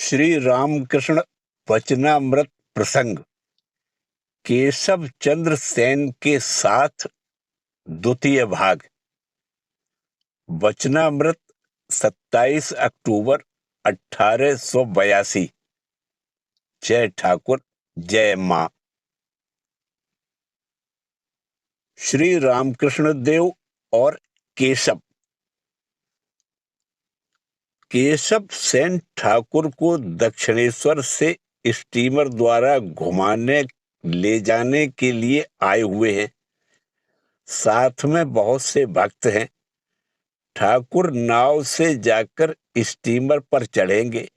श्री रामकृष्ण वचनामृत प्रसंग केशव चंद्र सेन के साथ द्वितीय भाग। वचनामृत 27 अक्टूबर 1882। जय ठाकुर, जय मां। श्री रामकृष्ण देव और केशव सेन ठाकुर को दक्षिणेश्वर से स्टीमर द्वारा घुमाने ले जाने के लिए आए हुए हैं। साथ में बहुत से भक्त हैं। ठाकुर नाव से जाकर स्टीमर पर चढ़ेंगे।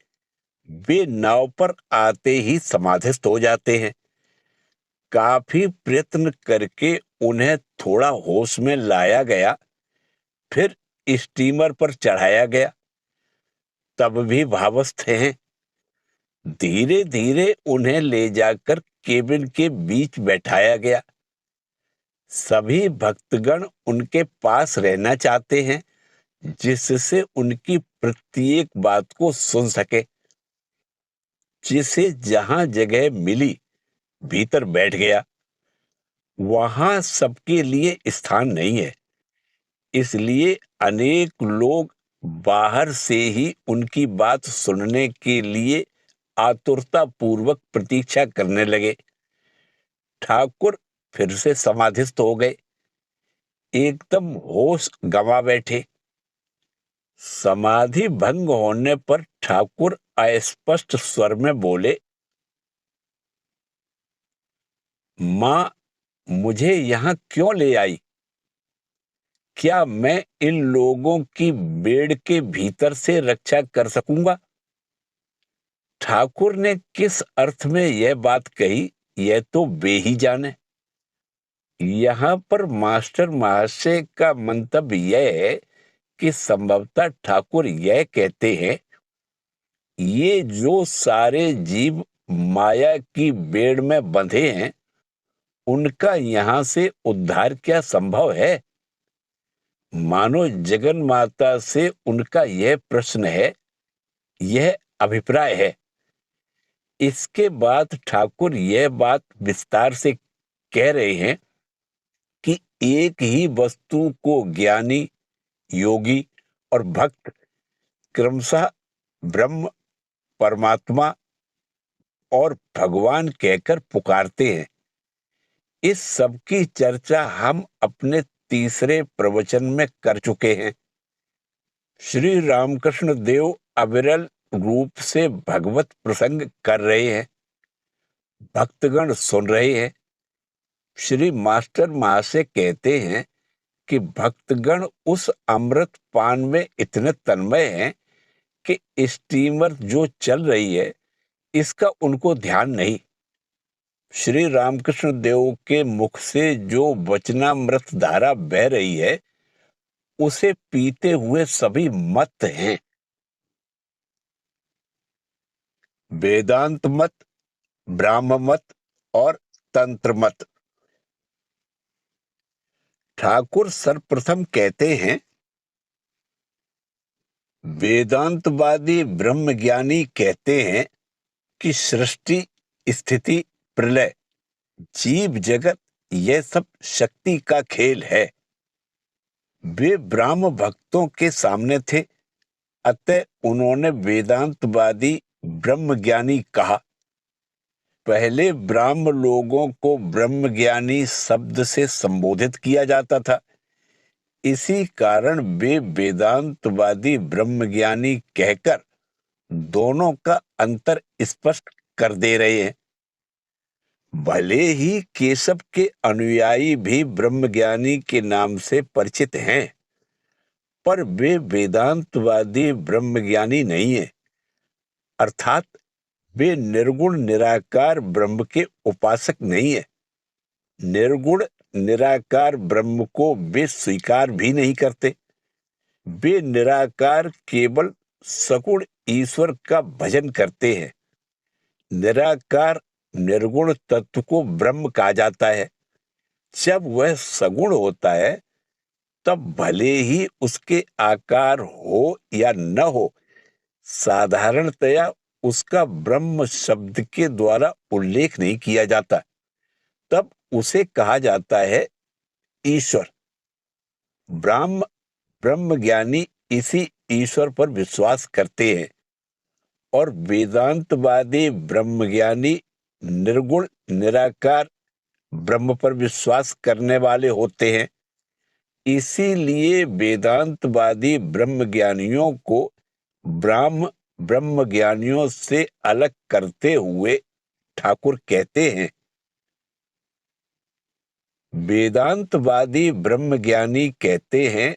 वे नाव पर आते ही समाधिस्थ हो जाते हैं। काफी प्रयत्न करके उन्हें थोड़ा होश में लाया गया, फिर स्टीमर पर चढ़ाया गया, तब भी भावस्थ हैं। धीरे धीरे उन्हें ले जाकर केबिन के बीच बैठाया गया। सभी भक्तगण उनके पास रहना चाहते हैं, जिससे उनकी प्रत्येक बात को सुन सके। जिसे जहां जगह मिली भीतर बैठ गया। वहां सबके लिए स्थान नहीं है, इसलिए अनेक लोग बाहर से ही उनकी बात सुनने के लिए आतुरता पूर्वक प्रतीक्षा करने लगे। ठाकुर फिर से समाधिस्थ हो गए, एकदम होश गंवा बैठे। समाधि भंग होने पर ठाकुर अस्पष्ट स्वर में बोले, मां मुझे यहां क्यों ले आई? क्या मैं इन लोगों की बेड़ के भीतर से रक्षा कर सकूंगा? ठाकुर ने किस अर्थ में यह बात कही, यह तो वे ही जाने। यहां पर मास्टर महाशय का मंतव्य यह है कि संभवतः ठाकुर यह कहते हैं, ये जो सारे जीव माया की बेड़ में बंधे हैं, उनका यहां से उद्धार क्या संभव है? मानो जगन माता से उनका यह प्रश्न है, यह अभिप्राय है। इसके बाद ठाकुर यह बात विस्तार से कह रहे हैं कि एक ही वस्तु को ज्ञानी, योगी और भक्त क्रमशः ब्रह्म, परमात्मा और भगवान कहकर पुकारते हैं। इस सब की चर्चा हम अपने तीसरे प्रवचन में कर चुके हैं। श्री रामकृष्ण देव अविरल रूप से भगवत प्रसंग कर रहे हैं, भक्तगण सुन रहे हैं। श्री मास्टर महाशय कहते हैं कि भक्तगण उस अमृत पान में इतने तन्मय हैं कि स्टीमर जो चल रही है, इसका उनको ध्यान नहीं। श्री रामकृष्ण देव के मुख से जो वचनामृत धारा बह रही है, उसे पीते हुए सभी मत हैं। वेदांत मत, ब्राह्म मत और तंत्र मत। ठाकुर सर्वप्रथम कहते हैं, वेदांतवादी ब्रह्मज्ञानी कहते हैं कि सृष्टि, स्थिति, प्रलय, जीव जगत यह सब शक्ति का खेल है। वे ब्राह्म भक्तों के सामने थे, अतः उन्होंने वेदांतवादी ब्रह्मज्ञानी कहा। पहले ब्राह्म लोगों को ब्रह्मज्ञानी शब्द से संबोधित किया जाता था। इसी कारण वे वेदांतवादी ब्रह्मज्ञानी कहकर दोनों का अंतर स्पष्ट कर दे रहे हैं। भले ही केशव के अनुयायी भी ब्रह्मज्ञानी के नाम से परिचित हैं, पर वे वेदांतवादी ब्रह्मज्ञानी नहीं है। अर्थात वे निर्गुण निराकार ब्रह्म के उपासक नहीं है। निर्गुण निराकार ब्रह्म को वे स्वीकार भी नहीं करते। वे निराकार केवल सगुण ईश्वर का भजन करते हैं। निराकार निर्गुण तत्व को ब्रह्म कहा जाता है। जब वह सगुण होता है, तब भले ही उसके आकार हो या न हो, साधारणतया उसका ब्रह्म शब्द के द्वारा उल्लेख नहीं किया जाता, तब उसे कहा जाता है ईश्वर। ब्रह्म ज्ञानी इसी ईश्वर पर विश्वास करते हैं और वेदांतवादी ब्रह्मज्ञानी निर्गुण निराकार ब्रह्म पर विश्वास करने वाले होते हैं। इसीलिए वेदांतवादी ब्रह्मज्ञानियों को ब्रह्मज्ञानियों से अलग करते हुए ठाकुर कहते हैं, वेदांतवादी ब्रह्मज्ञानी कहते हैं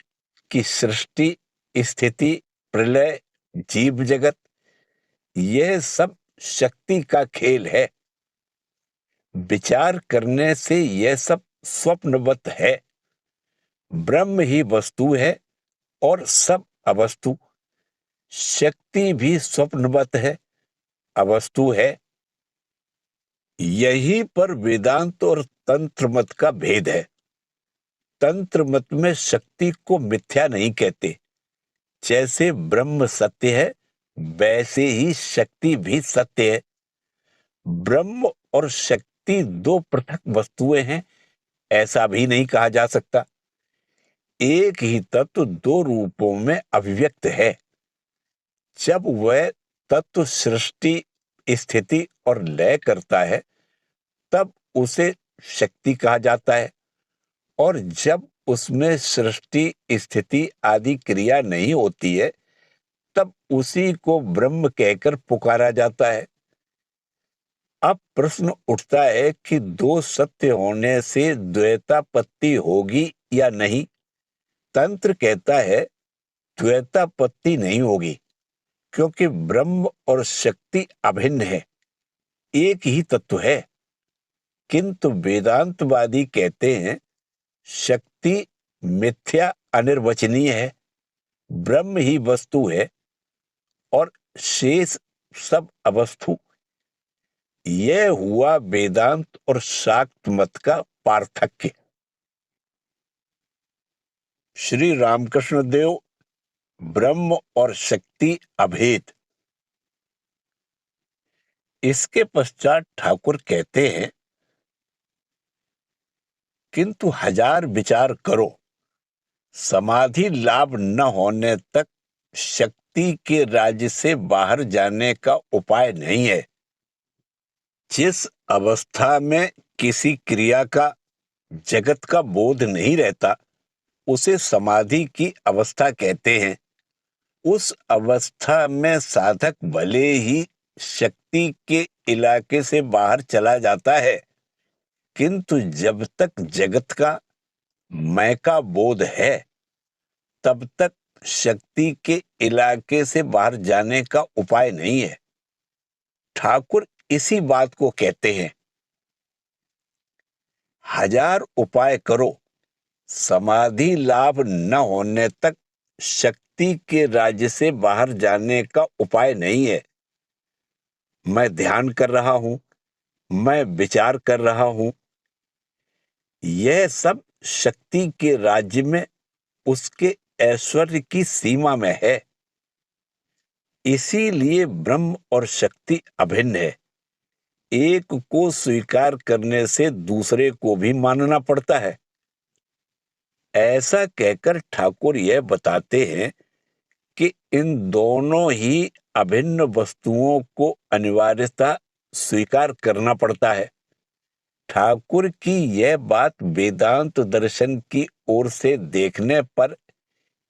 कि सृष्टि, स्थिति, प्रलय, जीव जगत यह सब शक्ति का खेल है। विचार करने से यह सब स्वप्नवत है। ब्रह्म ही वस्तु है और सब अवस्तु। शक्ति भी स्वप्नवत है, अवस्तु है। यही पर वेदांत और तंत्र मत का भेद है। तंत्र मत में शक्ति को मिथ्या नहीं कहते। जैसे ब्रह्म सत्य है, वैसे ही शक्ति भी सत्य है। ब्रह्म और शक्ति दो पृथक वस्तुएं हैं, ऐसा भी नहीं कहा जा सकता। एक ही तत्व दो रूपों में अभिव्यक्त है। जब वह तत्व सृष्टि, स्थिति और लय करता है, तब उसे शक्ति कहा जाता है, और जब उसमें सृष्टि, स्थिति आदि क्रिया नहीं होती है, तब उसी को ब्रह्म कहकर पुकारा जाता है। अब प्रश्न उठता है कि दो सत्य होने से द्वैतापत्ति होगी या नहीं। तंत्र कहता है द्वैतापत्ति नहीं होगी, क्योंकि ब्रह्म और शक्ति अभिन्न है, एक ही तत्व है। किंतु वेदांतवादी कहते हैं शक्ति मिथ्या अनिर्वचनीय है, ब्रह्म ही वस्तु है और शेष सब अवस्तु। यह हुआ वेदांत और शाक्त मत का पार्थक्य। श्री रामकृष्ण देव, ब्रह्म और शक्ति अभेद। इसके पश्चात ठाकुर कहते हैं, किंतु हजार विचार करो, समाधि लाभ न होने तक शक्ति के राज्य से बाहर जाने का उपाय नहीं है। जिस अवस्था में किसी क्रिया का, जगत का बोध नहीं रहता, उसे समाधि की अवस्था कहते हैं। उस अवस्था में साधक भले ही शक्ति के इलाके से बाहर चला जाता है, किंतु जब तक जगत का, मैं का बोध है, तब तक शक्ति के इलाके से बाहर जाने का उपाय नहीं है। ठाकुर इसी बात को कहते हैं, हजार उपाय करो, समाधि लाभ न होने तक शक्ति के राज्य से बाहर जाने का उपाय नहीं है। मैं ध्यान कर रहा हूं, मैं विचार कर रहा हूं, यह सब शक्ति के राज्य में, उसके ऐश्वर्य की सीमा में है। इसीलिए ब्रह्म और शक्ति अभिन्न है। एक को स्वीकार करने से दूसरे को भी मानना पड़ता है। ऐसा कहकर ठाकुर यह बताते हैं कि इन दोनों ही अभिन्न वस्तुओं को अनिवार्यता स्वीकार करना पड़ता है। ठाकुर की यह बात वेदांत दर्शन की ओर से देखने पर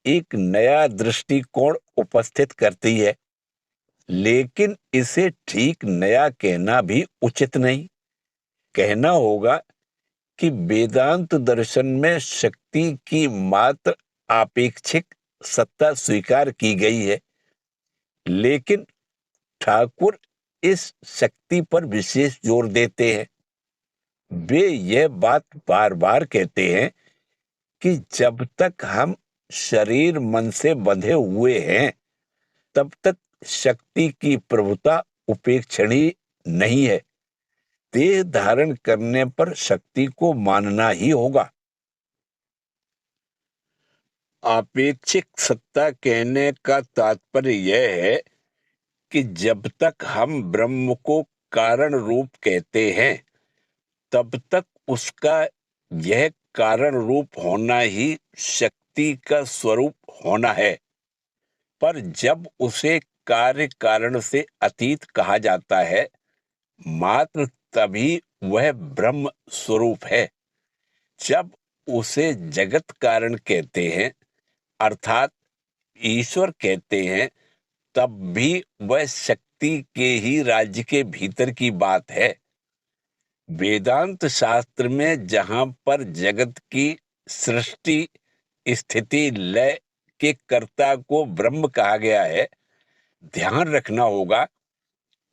एक नया दृष्टिकोण उपस्थित करती है, लेकिन इसे ठीक नया कहना भी उचित नहीं। कहना होगा कि वेदांत दर्शन में शक्ति की मात्र आपेक्षिक सत्ता स्वीकार की गई है, लेकिन ठाकुर इस शक्ति पर विशेष जोर देते हैं। वे यह बात बार बार कहते हैं कि जब तक हम शरीर मन से बंधे हुए हैं, तब तक शक्ति की प्रभुता उपेक्षणीय नहीं है। देह धारण करने पर शक्ति को मानना ही होगा। आपेक्षिक सत्ता कहने का तात्पर्य यह है कि जब तक हम ब्रह्म को कारण रूप कहते हैं, तब तक उसका यह कारण रूप होना ही शक्ति का स्वरूप होना है। पर जब उसे कार्य कारण से अतीत कहा जाता है, मात्र तभी वह ब्रह्म स्वरूप है। जब उसे जगत कारण कहते हैं, अर्थात ईश्वर कहते हैं, तब भी वह शक्ति के ही राज्य के भीतर की बात है। वेदांत शास्त्र में जहां पर जगत की सृष्टि, स्थिति, लय के कर्ता को ब्रह्म कहा गया है, ध्यान रखना होगा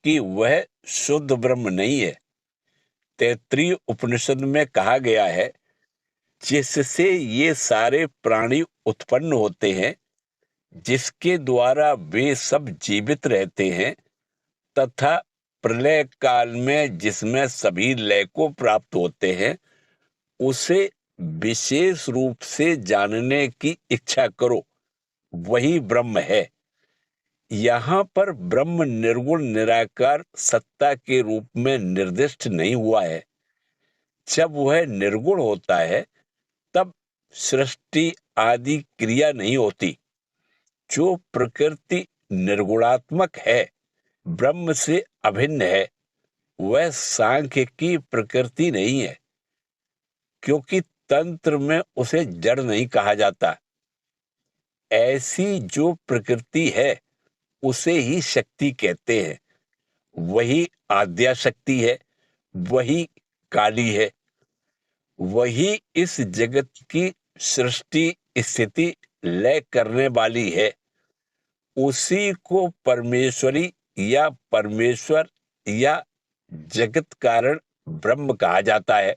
कि वह शुद्ध ब्रह्म नहीं है। तैत्तिरीय उपनिषद में कहा गया है, जिससे ये सारे प्राणी उत्पन्न होते हैं, जिसके द्वारा वे सब जीवित रहते हैं, तथा प्रलय काल में जिसमें सभी लय को प्राप्त होते हैं, उसे विशेष रूप से जानने की इच्छा करो, वही ब्रह्म है। यहां पर ब्रह्म निर्गुण निराकार सत्ता के रूप में निर्दिष्ट नहीं हुआ है। जब वह निर्गुण होता है, तब सृष्टि आदि क्रिया नहीं होती। जो प्रकृति निर्गुणात्मक है, ब्रह्म से अभिन्न है, वह सांख्य की प्रकृति नहीं है, क्योंकि तंत्र में उसे जड़ नहीं कहा जाता। ऐसी जो प्रकृति है, उसे ही शक्ति कहते हैं। वही आद्या शक्ति है, वही काली है, वही इस जगत की सृष्टि, स्थिति, लय करने वाली है। उसी को परमेश्वरी या परमेश्वर या जगत कारण ब्रह्म कहा जाता है।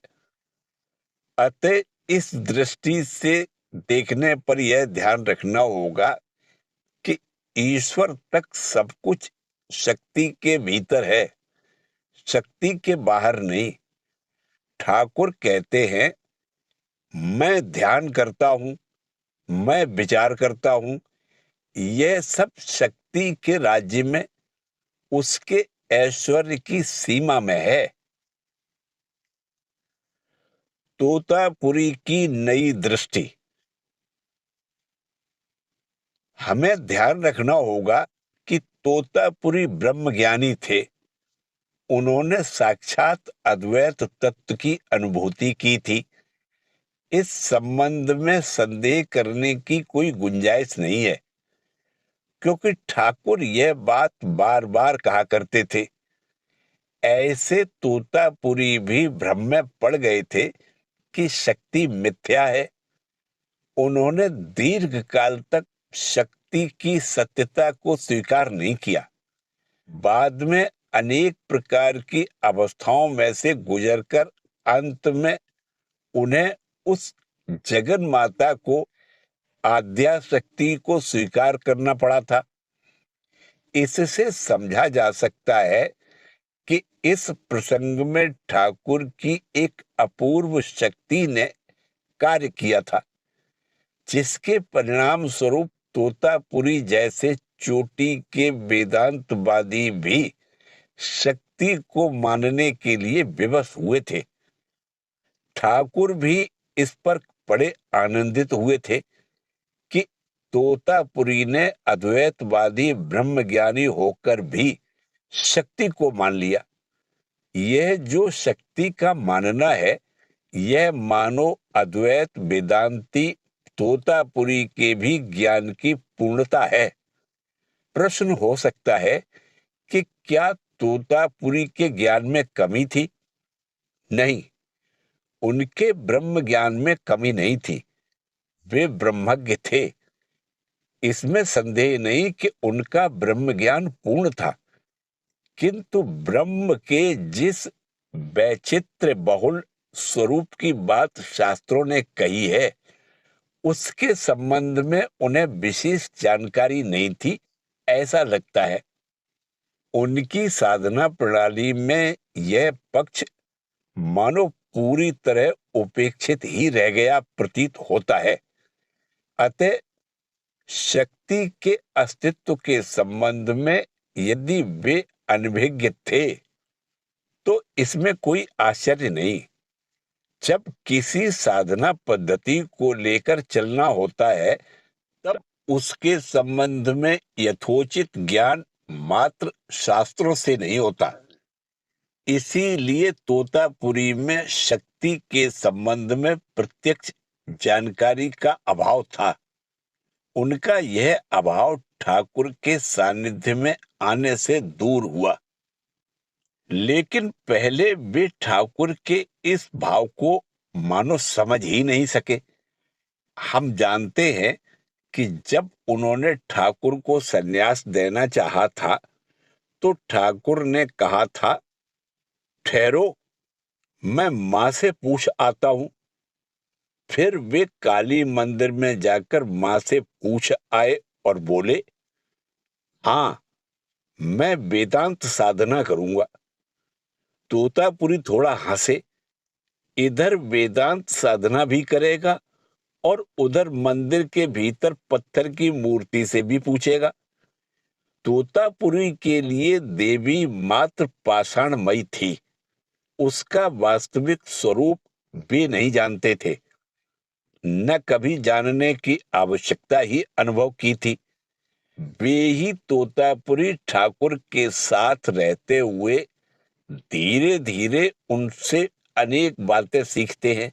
अतः इस दृष्टि से देखने पर यह ध्यान रखना होगा कि ईश्वर तक सब कुछ शक्ति के भीतर है, शक्ति के बाहर नहीं। ठाकुर कहते हैं, मैं ध्यान करता हूं, मैं विचार करता हूं, यह सब शक्ति के राज्य में, उसके ऐश्वर्य की सीमा में है। तोतापुरी की नई दृष्टि। हमें ध्यान रखना होगा कि तोतापुरी ब्रह्मज्ञानी थे। उन्होंने साक्षात अद्वैत तत्व की अनुभूति की थी। इस संबंध में संदेह करने की कोई गुंजाइश नहीं है, क्योंकि ठाकुर यह बात बार बार कहा करते थे। ऐसे तोतापुरी भी भ्रम में पड़ गए थे कि शक्ति मिथ्या है। उन्होंने दीर्घ काल तक शक्ति की सत्यता को स्वीकार नहीं किया। बाद में अनेक प्रकार की अवस्थाओं में से गुजरकर अंत में उन्हें उस जगन माता को, आद्या शक्ति को स्वीकार करना पड़ा था। इससे समझा जा सकता है कि इस प्रसंग में ठाकुर की एक अपूर्व शक्ति ने कार्य किया था, जिसके परिणाम स्वरूप तोतापुरी जैसे चोटी के वेदांतवादी भी शक्ति को मानने के लिए विवश हुए थे। ठाकुर भी इस पर बड़े आनंदित हुए थे कि तोतापुरी ने अद्वैतवादी ब्रह्मज्ञानी होकर भी शक्ति को मान लिया। यह जो शक्ति का मानना है, यह मानो अद्वैत वेदांती तोतापुरी के भी ज्ञान की पूर्णता है। प्रश्न हो सकता है कि क्या तोतापुरी के ज्ञान में कमी थी? नहीं, उनके ब्रह्म ज्ञान में कमी नहीं थी। वे ब्रह्मज्ञ थे, इसमें संदेह नहीं कि उनका ब्रह्म ज्ञान पूर्ण था। किंतु ब्रह्म के जिस वैचित्र्य बहुल स्वरूप की बात शास्त्रों ने कही है, उसके संबंध में उन्हें विशेष जानकारी नहीं थी, ऐसा लगता है। उनकी साधना प्रणाली में यह पक्ष मानो पूरी तरह उपेक्षित ही रह गया प्रतीत होता है। अतः शक्ति के अस्तित्व के संबंध में यदि वे अनभिज्ञ थे तो इसमें कोई आश्चर्य नहीं। जब किसी साधना पद्धति को लेकर चलना होता है तब उसके संबंध में यथोचित ज्ञान मात्र शास्त्रों से नहीं होता। इसीलिए तोतापुरी में शक्ति के संबंध में प्रत्यक्ष जानकारी का अभाव था। उनका यह अभाव ठाकुर के सानिध्य में आने से दूर हुआ। लेकिन पहले वे ठाकुर के इस भाव को मानो समझ ही नहीं सके। हम जानते हैं कि जब उन्होंने ठाकुर को संन्यास देना चाहा था तो ठाकुर ने कहा था, ठहरो, मैं मां से पूछ आता हूं। फिर वे काली मंदिर में जाकर मां से पूछ आए और बोले, हाँ, मैं वेदांत साधना करूंगा। तोतापुरी थोड़ा हंसे। इधर वेदांत साधना भी करेगा और उधर मंदिर के भीतर पत्थर की मूर्ति से भी पूछेगा। तोतापुरी के लिए देवी मात्र पाषाणमयी थी। उसका वास्तविक स्वरूप वे नहीं जानते थे, न कभी जानने की आवश्यकता ही अनुभव की थी। वे ही तोतापुरी ठाकुर के साथ रहते हुए धीरे धीरे उनसे अनेक बातें सीखते हैं।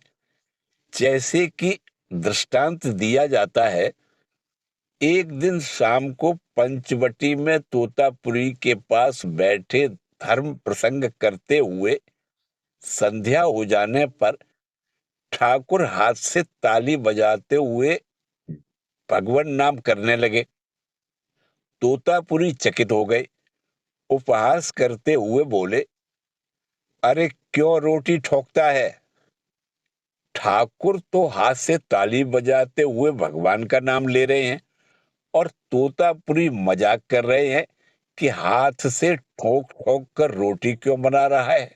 जैसे कि दृष्टांत दिया जाता है, एक दिन शाम को पंचवटी में तोतापुरी के पास बैठे धर्म प्रसंग करते हुए संध्या हो जाने पर ठाकुर हाथ से ताली बजाते हुए भगवान नाम करने लगे। तोतापुरी चकित हो गए। उपहास करते हुए बोले, अरे क्यों रोटी ठोकता है? ठाकुर तो हाथ से ताली बजाते हुए भगवान का नाम ले रहे हैं और तोतापुरी मजाक कर रहे हैं कि हाथ से ठोक ठोक कर रोटी क्यों बना रहा है।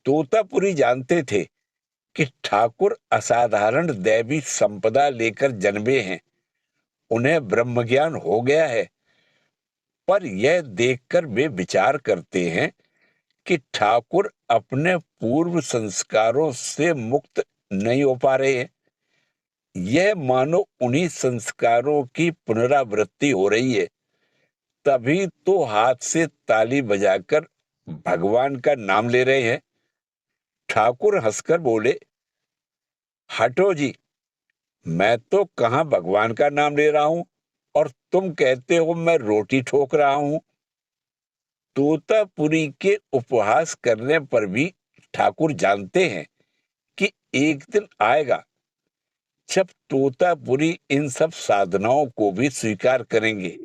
तोतापुरी जानते थे कि ठाकुर असाधारण दैवी संपदा लेकर जन्मे हैं, उन्हें ब्रह्म ज्ञान हो गया है। पर यह देखकर वे विचार करते हैं कि ठाकुर अपने पूर्व संस्कारों से मुक्त नहीं हो पा रहे हैं। यह मानो उन्हीं संस्कारों की पुनरावृत्ति हो रही है। तभी तो हाथ से ताली बजाकर भगवान का नाम ले रहे हैं। ठाकुर हंसकर बोले, हटो जी, मैं तो कहां भगवान का नाम ले रहा हूं और तुम कहते हो मैं रोटी ठोक रहा हूं। तोतापुरी के उपहास करने पर भी ठाकुर जानते हैं कि एक दिन आएगा जब तोतापुरी इन सब साधनाओं को भी स्वीकार करेंगे।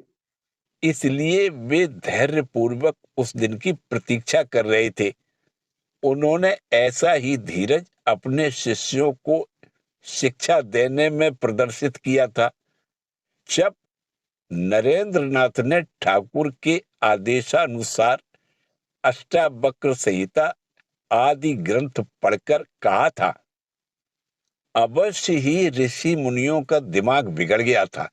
इसलिए वे धैर्य पूर्वक उस दिन की प्रतीक्षा कर रहे थे। उन्होंने ऐसा ही धीरज अपने शिष्यों को शिक्षा देने में प्रदर्शित किया था। जब नरेंद्रनाथ ने ठाकुर के आदेशानुसार अष्टावक्र संहिता आदि ग्रंथ पढ़कर कहा था, अवश्य ही ऋषि मुनियों का दिमाग बिगड़ गया था,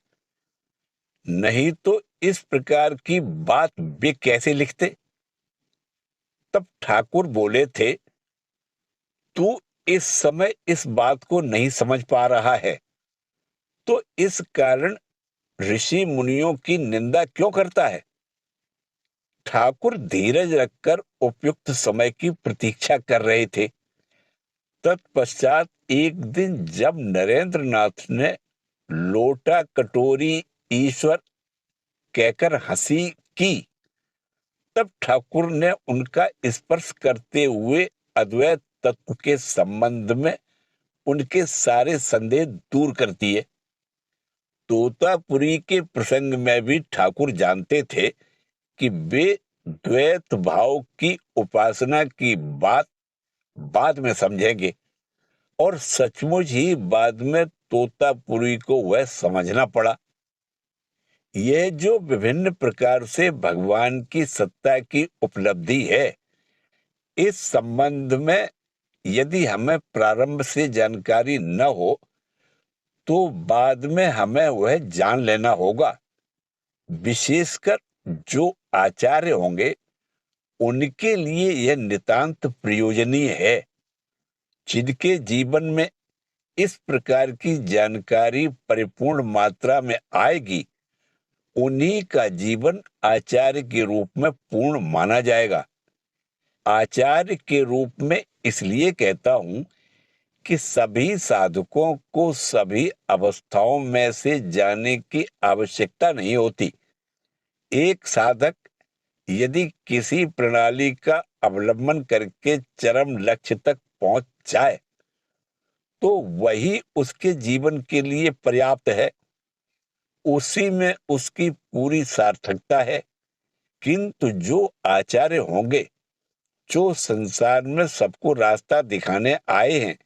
नहीं तो इस प्रकार की बात वे कैसे लिखते। तब ठाकुर बोले थे, तू इस समय इस बात को नहीं समझ पा रहा है तो इस कारण ऋषि मुनियों की निंदा क्यों करता है। ठाकुर धीरज रखकर उपयुक्त समय की प्रतीक्षा कर रहे थे। तत्पश्चात एक दिन जब नरेंद्रनाथ ने लोटा कटोरी ईश्वर कहकर हंसी की, तब ठाकुर ने उनका स्पर्श करते हुए अद्वैत तत्व के संबंध में उनके सारे संदेह दूर कर दिए। तोतापुरी के प्रसंग में भी ठाकुर जानते थे कि वे द्वैत भाव की उपासना की बात बाद में समझेंगे और सचमुच ही बाद में तोतापुरी को वह समझना पड़ा। यह जो विभिन्न प्रकार से भगवान की सत्ता की उपलब्धि है, इस संबंध में यदि हमें प्रारंभ से जानकारी न हो तो बाद में हमें वह जान लेना होगा। विशेषकर जो आचार्य होंगे उनके लिए यह नितांत प्रयोजनीय है। जिनके जीवन में इस प्रकार की जानकारी परिपूर्ण मात्रा में आएगी, उन्हीं का जीवन आचार्य के रूप में पूर्ण माना जाएगा। आचार्य के रूप में इसलिए कहता हूं कि सभी साधकों को सभी अवस्थाओं में से जाने की आवश्यकता नहीं होती। एक साधक यदि किसी प्रणाली का अवलंबन करके चरम लक्ष्य तक पहुंच जाए तो वही उसके जीवन के लिए पर्याप्त है। उसी में उसकी पूरी सार्थकता है। किंतु जो आचार्य होंगे, जो संसार में सबको रास्ता दिखाने आए हैं,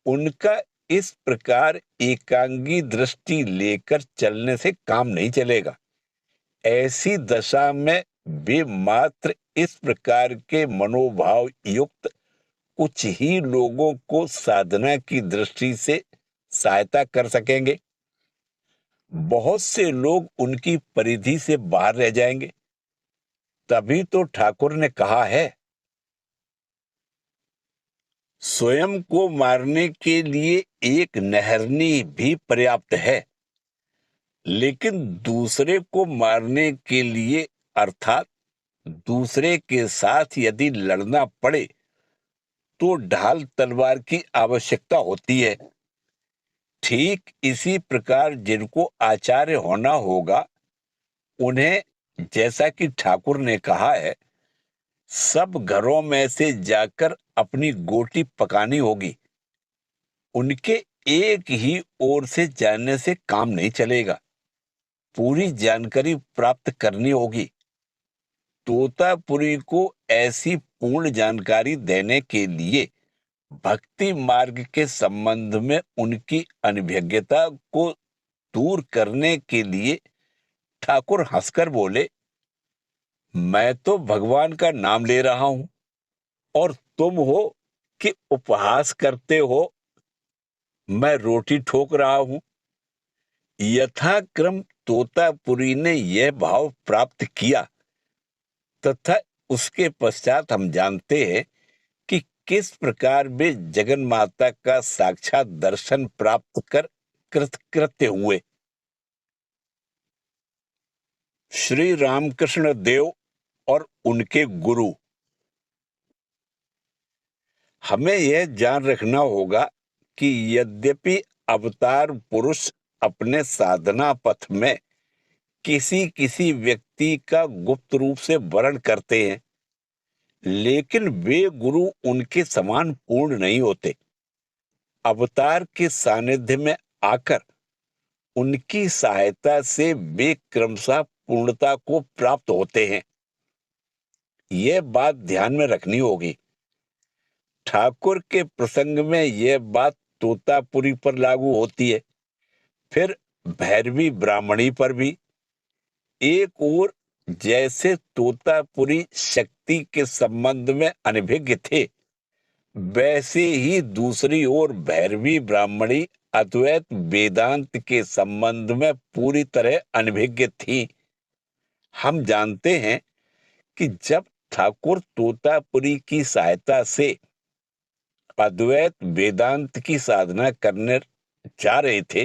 उनका इस प्रकार एकांगी दृष्टि लेकर चलने से काम नहीं चलेगा। ऐसी दशा में वे मात्र इस प्रकार के मनोभाव युक्त कुछ ही लोगों को साधना की दृष्टि से सहायता कर सकेंगे। बहुत से लोग उनकी परिधि से बाहर रह जाएंगे। तभी तो ठाकुर ने कहा है, स्वयं को मारने के लिए एक नहरनी भी पर्याप्त है, लेकिन दूसरे को मारने के लिए अर्थात दूसरे के साथ यदि लड़ना पड़े तो ढाल तलवार की आवश्यकता होती है। ठीक इसी प्रकार जिनको आचार्य होना होगा, उन्हें जैसा कि ठाकुर ने कहा है, सब घरों में से जाकर अपनी गोटी पकानी होगी। उनके एक ही ओर से जानने से काम नहीं चलेगा। पूरी जानकारी प्राप्त करनी होगी। तोतापुरी को ऐसी पूर्ण जानकारी देने के लिए भक्ति मार्ग के संबंध में उनकी अनभिज्ञता को दूर करने के लिए ठाकुर हंसकर बोले, मैं तो भगवान का नाम ले रहा हूं और तुम हो कि उपहास करते हो। मैं रोटी ठोक रहा हूं। यथाक्रम तोतापुरी ने यह भाव प्राप्त किया तथा उसके पश्चात हम जानते हैं कि किस प्रकार वे जगन माता का साक्षात दर्शन प्राप्त कर कृतकृत्य हुए। श्री रामकृष्ण देव और उनके गुरु। हमें यह जान रखना होगा कि यद्यपि अवतार पुरुष अपने साधना पथ में किसी किसी व्यक्ति का गुप्त रूप से वर्ण करते हैं, लेकिन वे गुरु उनके समान पूर्ण नहीं होते। अवतार के सानिध्य में आकर उनकी सहायता से वे क्रमशः पूर्णता को प्राप्त होते हैं। यह बात ध्यान में रखनी होगी। ठाकुर के प्रसंग में यह बात तोतापुरी पर लागू होती है, फिर भैरवी ब्राह्मणी पर भी। एक ओर जैसे तोतापुरी शक्ति के संबंध में अनभिज्ञ थे, वैसे ही दूसरी ओर भैरवी ब्राह्मणी अद्वैत वेदांत के संबंध में पूरी तरह अनभिज्ञ थी। हम जानते हैं कि जब ठाकुर तोतापुरी की सहायता से अद्वैत वेदांत की साधना करने जा रहे थे,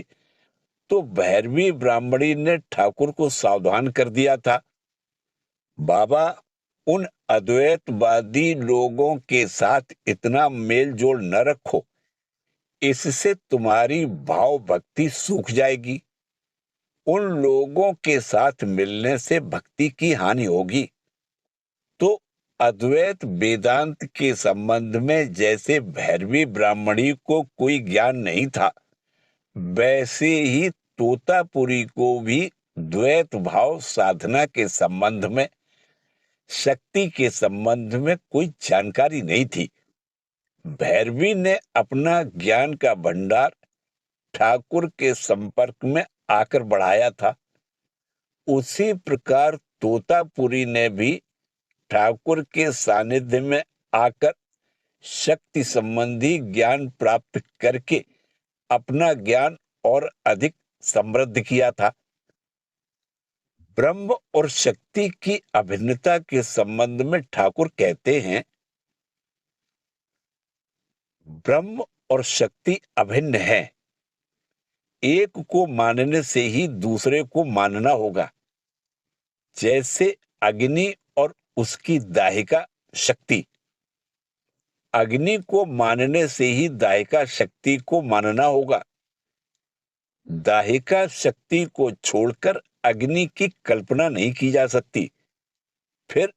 तो भैरवी ब्राह्मणी ने ठाकुर को सावधान कर दिया था, बाबा, उन अद्वैतवादी लोगों के साथ इतना मेल जोल न रखो, इससे तुम्हारी भाव भक्ति सूख जाएगी। उन लोगों के साथ मिलने से भक्ति की हानि होगी। तो अद्वैत वेदांत के संबंध में जैसे भैरवी ब्राह्मणी को कोई ज्ञान नहीं था, वैसे ही तोतापुरी को भी द्वैत भाव साधना के संबंध में, शक्ति के संबंध में कोई जानकारी नहीं थी। भैरवी ने अपना ज्ञान का भंडार ठाकुर के संपर्क में आकर बढ़ाया था। उसी प्रकार तोतापुरी ने भी ठाकुर के सानिध्य में आकर शक्ति संबंधी ज्ञान प्राप्त करके अपना ज्ञान और अधिक समृद्ध किया था। ब्रह्म और शक्ति की अभिन्नता के संबंध में ठाकुर कहते हैं, ब्रह्म और शक्ति अभिन्न है। एक को मानने से ही दूसरे को मानना होगा। जैसे अग्नि और उसकी दाहिका शक्ति, अग्नि को मानने से ही दाहिका शक्ति को मानना होगा। दाहिका शक्ति को छोड़कर अग्नि की कल्पना नहीं की जा सकती। फिर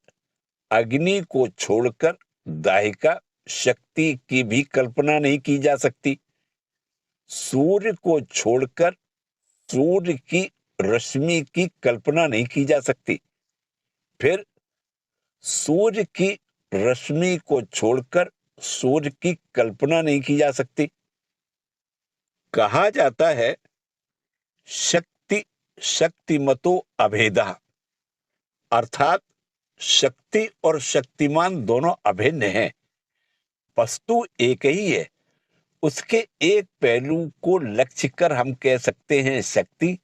अग्नि को छोड़कर दाहिका शक्ति की भी कल्पना नहीं की जा सकती। सूर्य को छोड़कर सूर्य की रश्मि की कल्पना नहीं की जा सकती। फिर सूर्य की रश्मि को छोड़कर सूर्य की कल्पना नहीं की जा सकती। कहा जाता है, शक्ति शक्तिमतो अभेदः, अर्थात शक्ति और शक्तिमान दोनों अभिन्न हैं। वस्तु एक ही है। उसके एक पहलू को लक्ष्य कर हम कह सकते हैं शक्ति,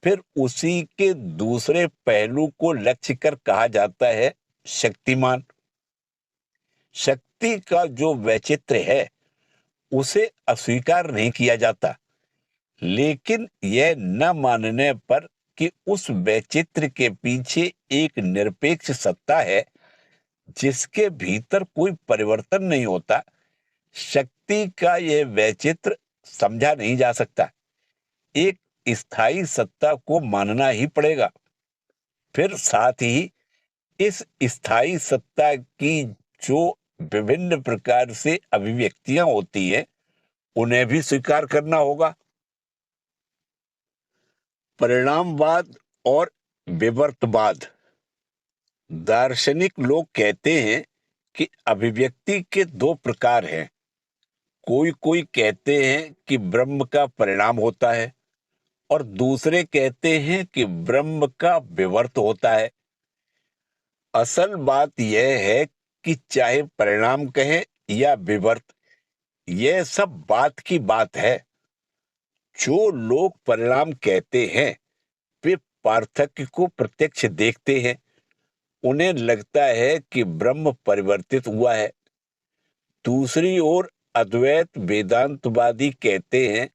फिर उसी के दूसरे पहलू को लक्ष्य कर कहा जाता है शक्तिमान। शक्ति का जो वैचित्र्य है उसे अस्वीकार नहीं किया जाता, लेकिन यह न मानने पर कि उस वैचित्र्य के पीछे एक निरपेक्ष सत्ता है जिसके भीतर कोई परिवर्तन नहीं होता, शक्ति का यह वैचित्र समझा नहीं जा सकता। एक स्थायी सत्ता को मानना ही पड़ेगा। फिर साथ ही इस स्थायी सत्ता की जो विभिन्न प्रकार से अभिव्यक्तियां होती हैं, उन्हें भी स्वीकार करना होगा। परिणामवाद और विवर्तवाद। दार्शनिक लोग कहते हैं कि अभिव्यक्ति के दो प्रकार हैं। कोई कोई कहते हैं कि ब्रह्म का परिणाम होता है और दूसरे कहते हैं कि ब्रह्म का विवर्त होता है। असल बात यह है कि चाहे परिणाम कहें या विवर्त, यह सब बात की बात है। जो लोग परिणाम कहते हैं वे पार्थक्य को प्रत्यक्ष देखते हैं। उन्हें लगता है कि ब्रह्म परिवर्तित हुआ है। दूसरी ओर अद्वैत वेदांतवादी कहते हैं,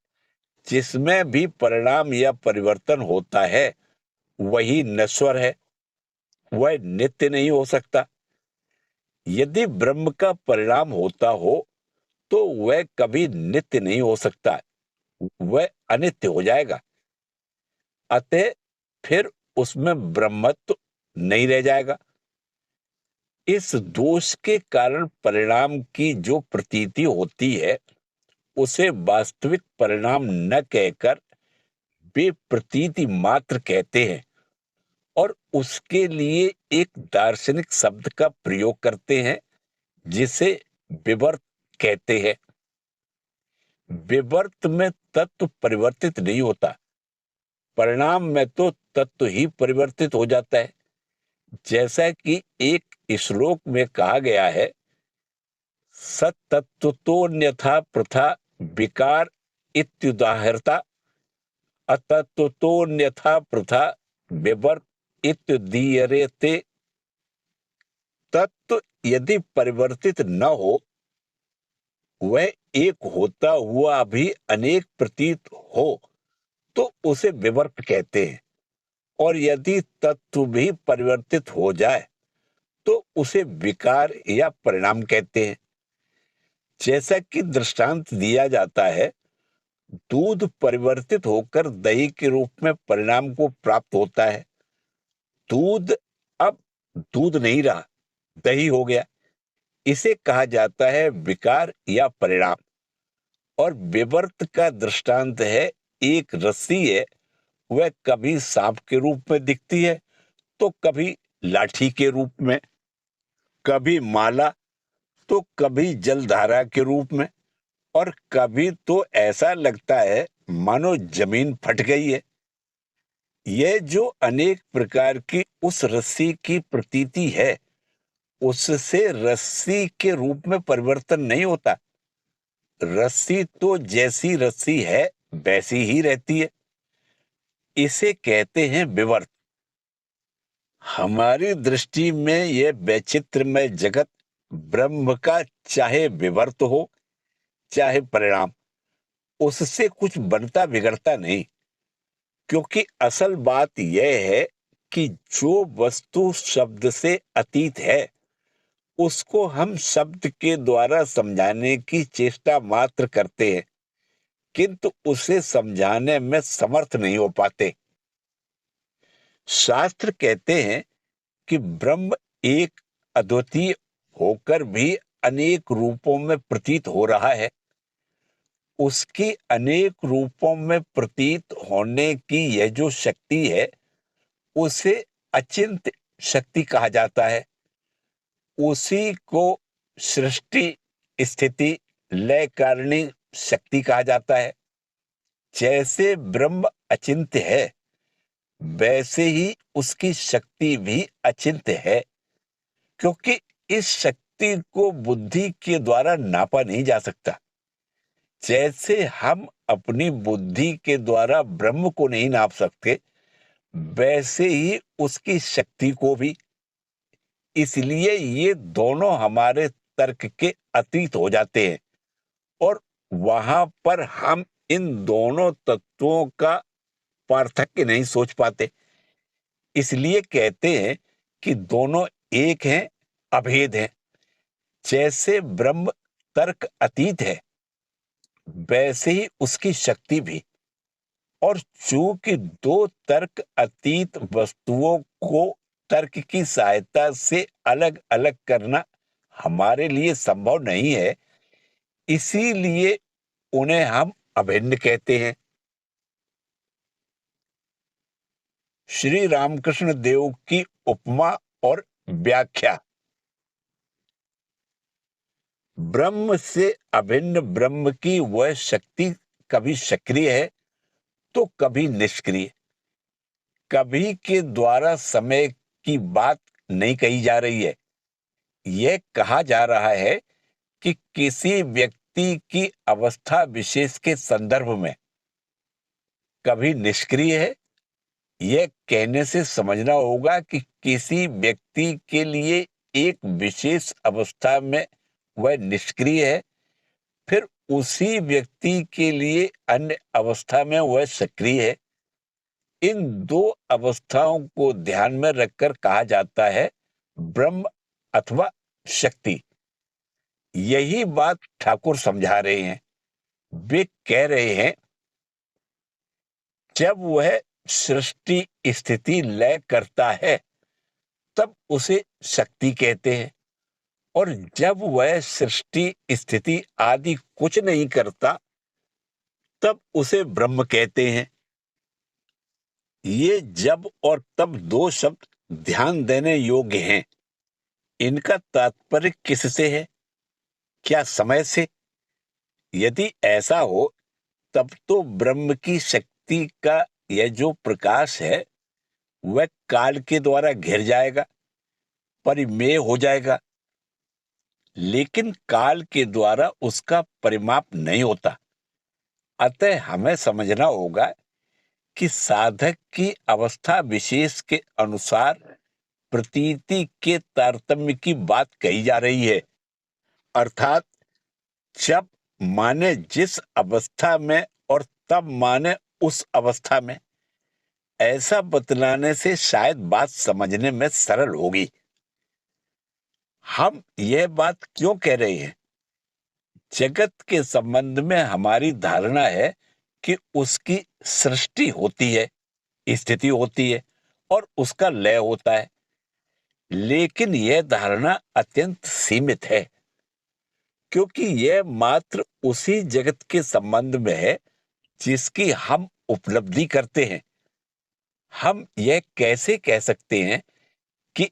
जिसमें भी परिणाम या परिवर्तन होता है वही नश्वर है, वह नित्य नहीं हो सकता। यदि ब्रह्म का परिणाम होता हो तो वह कभी नित्य नहीं हो सकता, वह अनित्य हो जाएगा। अतः फिर उसमें ब्रह्मत्व नहीं रह जाएगा। इस दोष के कारण परिणाम की जो प्रतीति होती है उसे वास्तविक परिणाम न कहकर वे प्रतीति मात्र कहते हैं और उसके लिए एक दार्शनिक शब्द का प्रयोग करते हैं जिसे विवर्त कहते हैं। विवर्त में तत्व परिवर्तित नहीं होता, परिणाम में तो तत्व ही परिवर्तित हो जाता है। जैसा कि एक श्लोक में कहा गया है, सतत्वतोन्यथा प्रथा विकार इत्युदाहरता, अतत्वतोन्यथा प्रथा विवर्त इत्युदीयते। तत्व यदि परिवर्तित न हो, वह एक होता हुआ भी अनेक प्रतीत हो तो उसे विवर्त कहते हैं, और यदि तत्व भी परिवर्तित हो जाए तो उसे विकार या परिणाम कहते हैं। जैसा कि दृष्टांत दिया जाता है, दूध परिवर्तित होकर दही के रूप में परिणाम को प्राप्त होता है। दूध अब दूध नहीं रहा, दही हो गया। इसे कहा जाता है विकार या परिणाम। और विवर्त का दृष्टांत है, एक रस्सी है, वह कभी सांप के रूप में दिखती है तो कभी लाठी के रूप में, कभी माला तो कभी जलधारा के रूप में, और कभी तो ऐसा लगता है मानो जमीन फट गई है। यह जो अनेक प्रकार की उस रस्सी की प्रतीति है, उससे रस्सी के रूप में परिवर्तन नहीं होता। रस्सी तो जैसी रस्सी है वैसी ही रहती है। इसे कहते हैं विवर्त। हमारी दृष्टि में यह वैचित्रमय जगत ब्रह्म का चाहे विवर्त हो चाहे परिणाम, उससे कुछ बनता बिगड़ता नहीं। क्योंकि असल बात यह है कि जो वस्तु शब्द से अतीत है, उसको हम शब्द के द्वारा समझाने की चेष्टा मात्र करते हैं, किंतु उसे समझाने में समर्थ नहीं हो पाते। शास्त्र कहते हैं कि ब्रह्म एक अद्वितीय होकर भी अनेक रूपों में प्रतीत हो रहा है। उसकी अनेक रूपों में प्रतीत होने की यह जो शक्ति है, उसे अचिंत्य शक्ति कहा जाता है। उसी को सृष्टि, स्थिति, लय कारिणी शक्ति कहा जाता है। जैसे ब्रह्म अचिंत्य है, वैसे ही उसकी शक्ति भी अचिंत्य है। क्योंकि इस शक्ति को बुद्धि के द्वारा नापा नहीं जा सकता। जैसे हम अपनी बुद्धि के द्वारा ब्रह्म को नहीं नाप सकते, वैसे ही उसकी शक्ति को भी। इसलिए ये दोनों हमारे तर्क के अतीत हो जाते हैं और वहां पर हम इन दोनों तत्वों का पार्थक्य नहीं सोच पाते। इसलिए कहते हैं कि दोनों एक हैं, अभेद हैं। जैसे ब्रह्म तर्क अतीत है, वैसे ही उसकी शक्ति भी। और चूंकि दो तर्क अतीत वस्तुओं को तर्क की सहायता से अलग अलग करना हमारे लिए संभव नहीं है, इसीलिए उन्हें हम अभिन्न कहते हैं। श्री रामकृष्ण देव की उपमा और व्याख्या। ब्रह्म से अभिन्न ब्रह्म की वह शक्ति कभी सक्रिय है तो कभी निष्क्रिय। कभी के द्वारा समय की बात नहीं कही जा रही है। यह कहा जा रहा है कि किसी व्यक्ति की अवस्था विशेष के संदर्भ में कभी निष्क्रिय है। यह कहने से समझना होगा कि किसी व्यक्ति के लिए एक विशेष अवस्था में वह निष्क्रिय है, फिर उसी व्यक्ति के लिए अन्य अवस्था में वह सक्रिय है। इन दो अवस्थाओं को ध्यान में रखकर कहा जाता है ब्रह्म अथवा शक्ति। यही बात ठाकुर समझा रहे हैं। वे कह रहे हैं, जब वह सृष्टि स्थिति लय करता है तब उसे शक्ति कहते हैं, और जब वह सृष्टि स्थिति आदि कुछ नहीं करता तब उसे ब्रह्म कहते हैं। ये जब और तब दो शब्द ध्यान देने योग्य हैं। इनका तात्पर्य किससे है? क्या समय से? यदि ऐसा हो तब तो ब्रह्म की शक्ति का यह जो प्रकाश है, वह काल के द्वारा घिर जाएगा, परिमेय हो जाएगा। लेकिन काल के द्वारा उसका परिमाप नहीं होता। अतः हमें समझना होगा कि साधक की अवस्था विशेष के अनुसार प्रतीति के तारतम्य की बात कही जा रही है। अर्थात जब माने जिस अवस्था में और तब माने उस अवस्था में, ऐसा बतलाने से शायद बात समझने में सरल होगी। हम यह बात क्यों कह रहे हैं? जगत के संबंध में हमारी धारणा है कि उसकी सृष्टि होती है, स्थिति होती है और उसका लय होता है। लेकिन यह धारणा अत्यंत सीमित है, क्योंकि यह मात्र उसी जगत के संबंध में है जिसकी हम उपलब्धि करते हैं। हम यह कैसे कह सकते हैं कि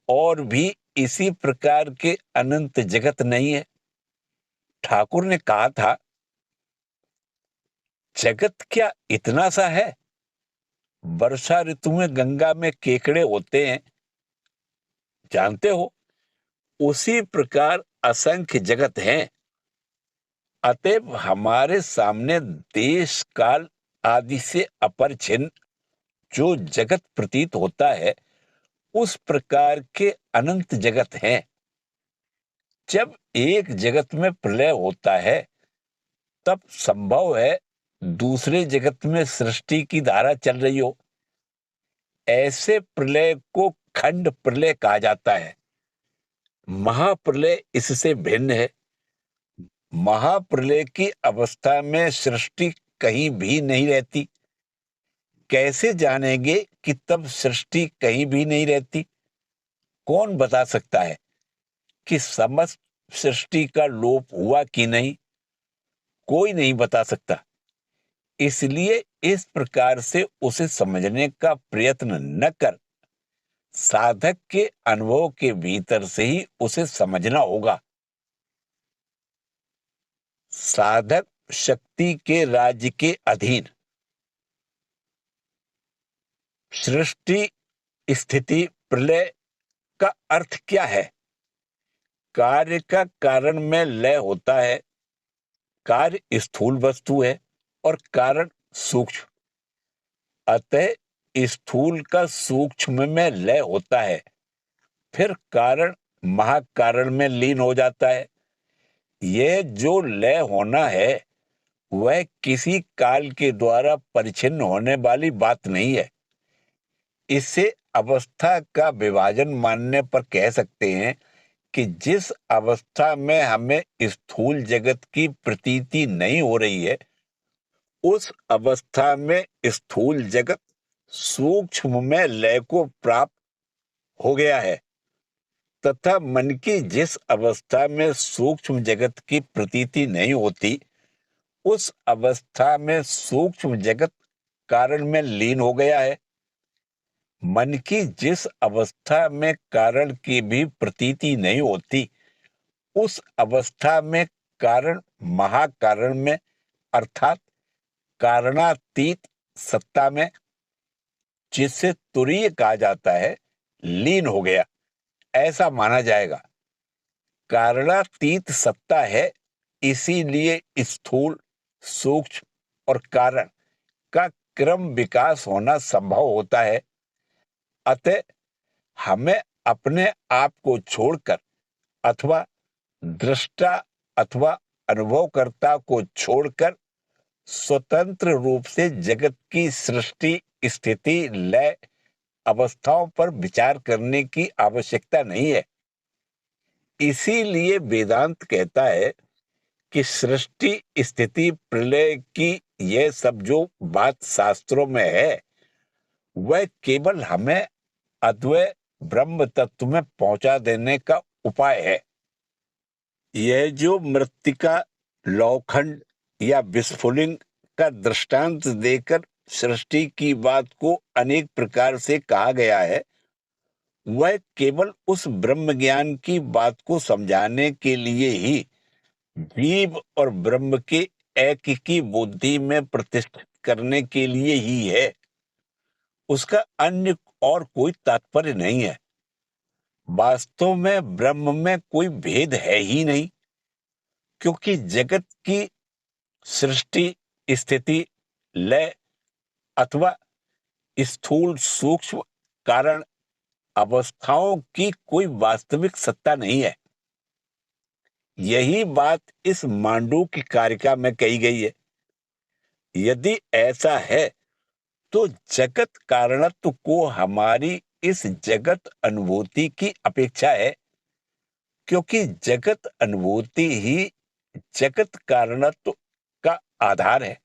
और भी इसी प्रकार के अनंत जगत नहीं है? ठाकुर ने कहा था, जगत क्या इतना सा है? वर्षा ऋतु में गंगा में केकड़े होते हैं, जानते हो? उसी प्रकार असंख्य जगत हैं। अतएव हमारे सामने देश काल आदि से अपरिछिन्न जो जगत प्रतीत होता है, उस प्रकार के अनंत जगत हैं। जब एक जगत में प्रलय होता है तब संभव है दूसरे जगत में सृष्टि की धारा चल रही हो। ऐसे प्रलय को खंड प्रलय कहा जाता है। महाप्रलय इससे भिन्न है। महाप्रलय की अवस्था में सृष्टि कहीं भी नहीं रहती। कैसे जानेंगे कि तब सृष्टि कहीं भी नहीं रहती? कौन बता सकता है कि समस्त सृष्टि का लोप हुआ कि नहीं? कोई नहीं बता सकता। इसलिए इस प्रकार से उसे समझने का प्रयत्न न कर, साधक के अनुभव के भीतर से ही उसे समझना होगा। साधक शक्ति के राज्य के अधीन। सृष्टि स्थिति प्रलय का अर्थ क्या है? कार्य का कारण में लय होता है। कार्य स्थूल वस्तु है और कारण सूक्ष्म। अतः स्थूल का सूक्ष्म में लय होता है, फिर कारण महाकारण में लीन हो जाता है। यह जो लय होना है वह किसी काल के द्वारा परिच्छिन्न होने वाली बात नहीं है। इसे अवस्था का विभाजन मानने पर कह सकते हैं कि जिस अवस्था में हमें स्थूल जगत की प्रतीति नहीं हो रही है, उस अवस्था में स्थूल जगत सूक्ष्म में लय को प्राप्त हो गया है, तथा मन की जिस अवस्था में सूक्ष्म जगत की प्रतीति नहीं होती, उस अवस्था में सूक्ष्म जगत कारण में लीन हो गया है। मन की जिस अवस्था में कारण की भी प्रतीति नहीं होती, उस अवस्था में कारण महाकारण में अर्थात कारणातीत सत्ता में, जिसे तुरीय कहा जाता है, लीन हो गया, ऐसा माना जाएगा। कारणातीत सत्ता है, इसीलिए स्थूल, सूक्ष्म और कारण का क्रम विकास होना संभव होता है। अतः हमें अपने आप को छोड़कर अथवा दृष्टा अथवा अनुभवकर्ता को छोड़कर स्वतंत्र रूप से जगत की सृष्टि स्थिति लय अवस्थाओं पर विचार करने की आवश्यकता नहीं है। इसीलिए वेदांत कहता है कि सृष्टि स्थिति प्रलय की यह सब जो बात शास्त्रों में है वह केवल हमें अद्वैत ब्रह्म तत्व में पहुंचा देने का उपाय है। यह जो मृत्तिका, लौखंड या विस्फुलिंग का दृष्टांत देकर सृष्टि की बात को अनेक प्रकार से कहा गया है, वह केवल उस ब्रह्म ज्ञान की बात को समझाने के लिए ही जीव और ब्रह्म के एक की बुद्धि में प्रतिष्ठित करने के लिए ही है। उसका अन्य और कोई तात्पर्य नहीं है। वास्तव में ब्रह्म में कोई भेद है ही नहीं, क्योंकि जगत की सृष्टि स्थिति लय अथवा स्थूल सूक्ष्म कारण अवस्थाओं की कोई वास्तविक सत्ता नहीं है। यही बात इस मांडूक्य कारिका में कही गई है। यदि ऐसा है तो जगत कारणत्व को हमारी इस जगत अनुभूति की अपेक्षा है, क्योंकि जगत अनुभूति ही जगत कारणत्व का आधार है।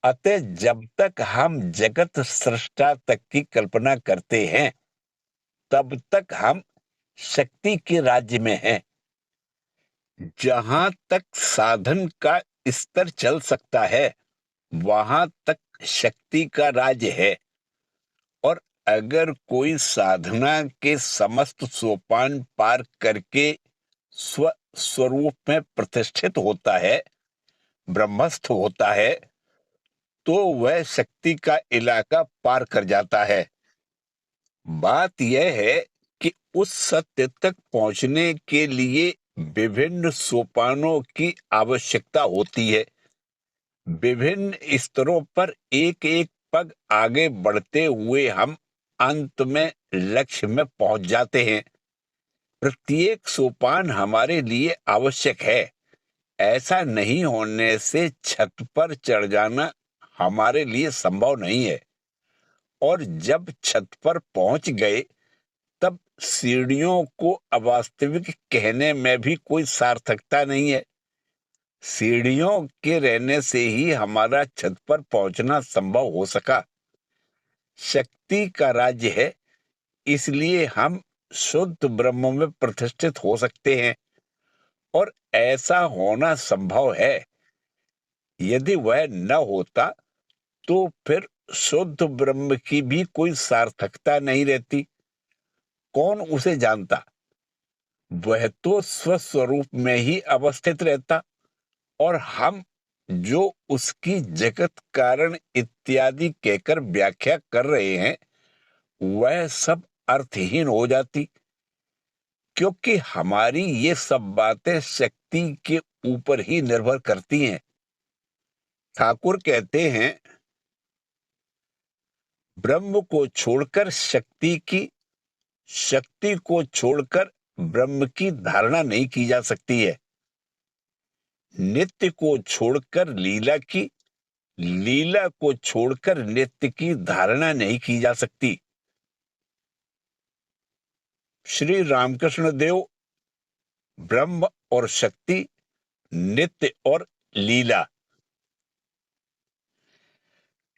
अतः जब तक हम जगत सृष्टा तक की कल्पना करते हैं, तब तक हम शक्ति के राज्य में हैं। जहां तक साधन का स्तर चल सकता है, वहां तक शक्ति का राज्य है। और अगर कोई साधना के समस्त सोपान पार करके स्वरूप में प्रतिष्ठित होता है, ब्रह्मस्थ होता है, तो वह शक्ति का इलाका पार कर जाता है। बात यह है कि उस सत्य तक पहुंचने के लिए विभिन्न सोपानों की आवश्यकता होती है। विभिन्न स्तरों पर एक एक पग आगे बढ़ते हुए हम अंत में लक्ष्य में पहुंच जाते हैं। प्रत्येक सोपान हमारे लिए आवश्यक है। ऐसा नहीं होने से छत पर चढ़ जाना हमारे लिए संभव नहीं है। और जब छत पर पहुंच गए तब सीढ़ियों को अवास्तविक कहने में भी कोई सार्थकता नहीं है। सीढ़ियों के रहने से ही हमारा छत पर पहुंचना संभव हो सका। शक्ति का राज्य है, इसलिए हम शुद्ध ब्रह्म में प्रतिष्ठित हो सकते हैं, और ऐसा होना संभव है। यदि वह न होता तो फिर शुद्ध ब्रह्म की भी कोई सार्थकता नहीं रहती। कौन उसे जानता? वह तो स्वस्वरूप में ही अवस्थित रहता, और हम जो उसकी जगत कारण इत्यादि कहकर व्याख्या कर रहे हैं वह सब अर्थहीन हो जाती, क्योंकि हमारी ये सब बातें शक्ति के ऊपर ही निर्भर करती हैं। ठाकुर कहते हैं, ब्रह्म को छोड़कर शक्ति की, शक्ति को छोड़कर ब्रह्म की धारणा नहीं की जा सकती है। नित्य को छोड़कर लीला की, लीला को छोड़कर नित्य की धारणा नहीं की जा सकती। श्री रामकृष्ण देव ब्रह्म और शक्ति, नित्य और लीला।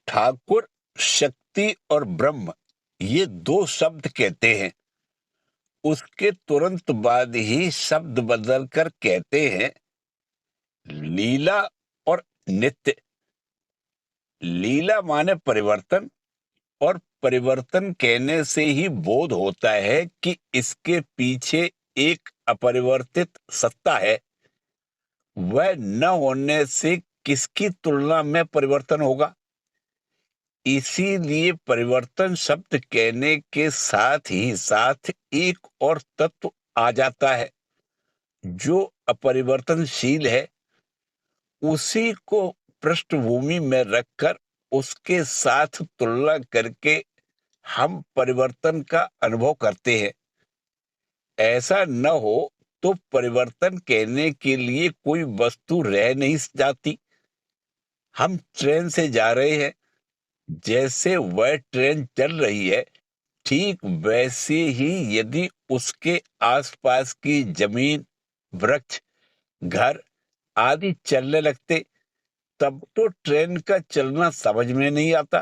ठाकुर शक्ति और ब्रह्म ये दो शब्द कहते हैं, उसके तुरंत बाद ही शब्द बदलकर कहते हैं लीला और नित्य। लीला माने परिवर्तन, और परिवर्तन कहने से ही बोध होता है कि इसके पीछे एक अपरिवर्तित सत्ता है। वह न होने से किसकी तुलना में परिवर्तन होगा? इसीलिए परिवर्तन शब्द कहने के साथ ही साथ एक और तत्व आ जाता है जो अपरिवर्तनशील है। उसी को पृष्ठभूमि में रखकर उसके साथ तुलना करके हम परिवर्तन का अनुभव करते हैं। ऐसा न हो तो परिवर्तन कहने के लिए कोई वस्तु रह नहीं जाती। हम ट्रेन से जा रहे हैं, जैसे वह ट्रेन चल रही है ठीक वैसे ही यदि उसके आसपास की जमीन, वृक्ष, घर आदि चलने लगते तब तो ट्रेन का चलना समझ में नहीं आता।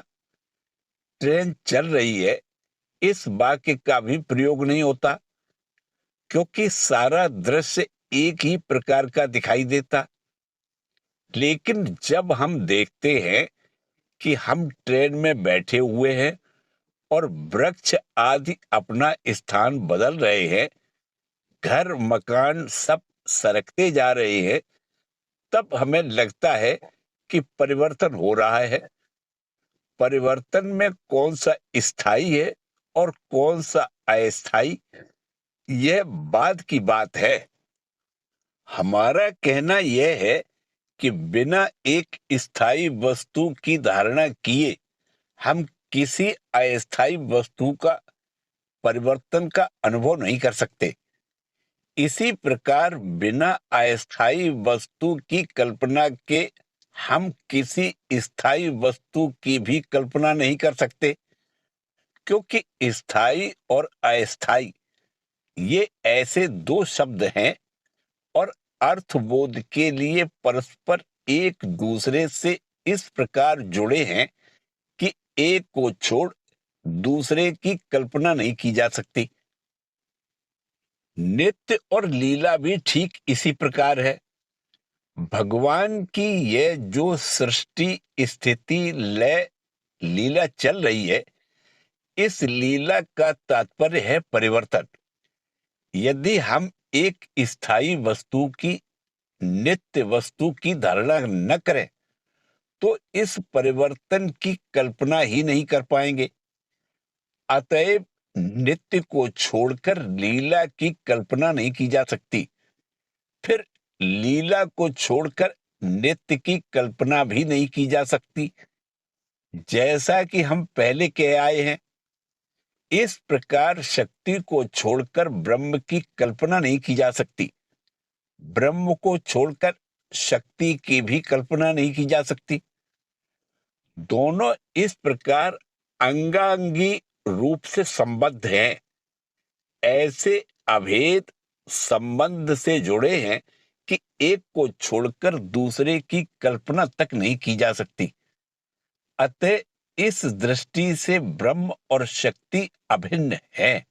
ट्रेन चल रही है इस वाक्य का भी प्रयोग नहीं होता, क्योंकि सारा दृश्य एक ही प्रकार का दिखाई देता। लेकिन जब हम देखते हैं कि हम ट्रेन में बैठे हुए हैं और वृक्ष आदि अपना स्थान बदल रहे हैं, घर मकान सब सरकते जा रहे हैं, तब हमें लगता है कि परिवर्तन हो रहा है। परिवर्तन में कौन सा स्थायी है और कौन सा अस्थायी, यह बाद की बात है। हमारा कहना यह है कि बिना एक स्थायी वस्तु की धारणा किए हम किसी अस्थायी वस्तु का परिवर्तन का अनुभव नहीं कर सकते। इसी प्रकार बिना अस्थायी वस्तु की कल्पना के हम किसी स्थायी वस्तु की भी कल्पना नहीं कर सकते, क्योंकि स्थायी और अस्थायी ये ऐसे दो शब्द हैं और अर्थबोध के लिए परस्पर एक दूसरे से इस प्रकार जुड़े हैं कि एक को छोड़ दूसरे की कल्पना नहीं की जा सकती। नित्य और लीला भी ठीक इसी प्रकार है। भगवान की यह जो सृष्टि, स्थिति, लय, लीला चल रही है, इस लीला का तात्पर्य है परिवर्तन। यदि हम एक स्थायी वस्तु की, नित्य वस्तु की धारणा न करें तो इस परिवर्तन की कल्पना ही नहीं कर पाएंगे। अतएव नित्य को छोड़कर लीला की कल्पना नहीं की जा सकती, फिर लीला को छोड़कर नित्य की कल्पना भी नहीं की जा सकती। जैसा कि हम पहले कह आए हैं इस प्रकार शक्ति को छोड़कर ब्रह्म की कल्पना नहीं की जा सकती। ब्रह्म को छोड़कर शक्ति की भी कल्पना नहीं की जा सकती। दोनों इस प्रकार अंगांगी रूप से संबद्ध हैं, ऐसे अभेद संबंध से जुड़े हैं कि एक को छोड़कर दूसरे की कल्पना तक नहीं की जा सकती। अतः इस दृष्टि से ब्रह्म और शक्ति अभिन्न हैं।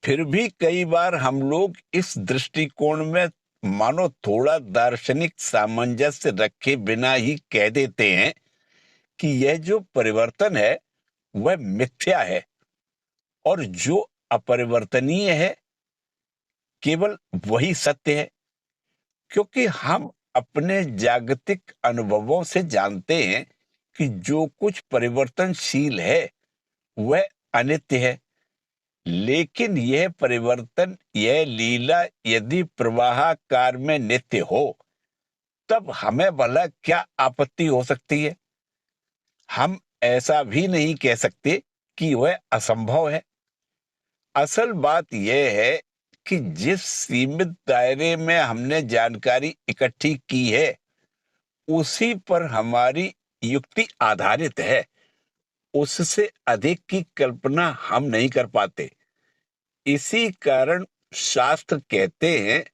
फिर भी कई बार हम लोग इस दृष्टिकोण में मानो थोड़ा दार्शनिक सामंजस्य रखे बिना ही कह देते हैं कि यह जो परिवर्तन है वह मिथ्या है और जो अपरिवर्तनीय है केवल वही सत्य है, क्योंकि हम अपने जागतिक अनुभवों से जानते हैं कि जो कुछ परिवर्तनशील है वह अनित्य है। लेकिन यह परिवर्तन, यह लीला यदि प्रवाहकार में नित्य हो तब हमें भला क्या आपत्ति हो सकती है। हम ऐसा भी नहीं कह सकते कि वह असंभव है। असल बात यह है कि जिस सीमित दायरे में हमने जानकारी इकट्ठी की है उसी पर हमारी युक्ति आधारित है। उससे अधिक की कल्पना हम नहीं कर पाते। इसी कारण शास्त्र कहते हैं,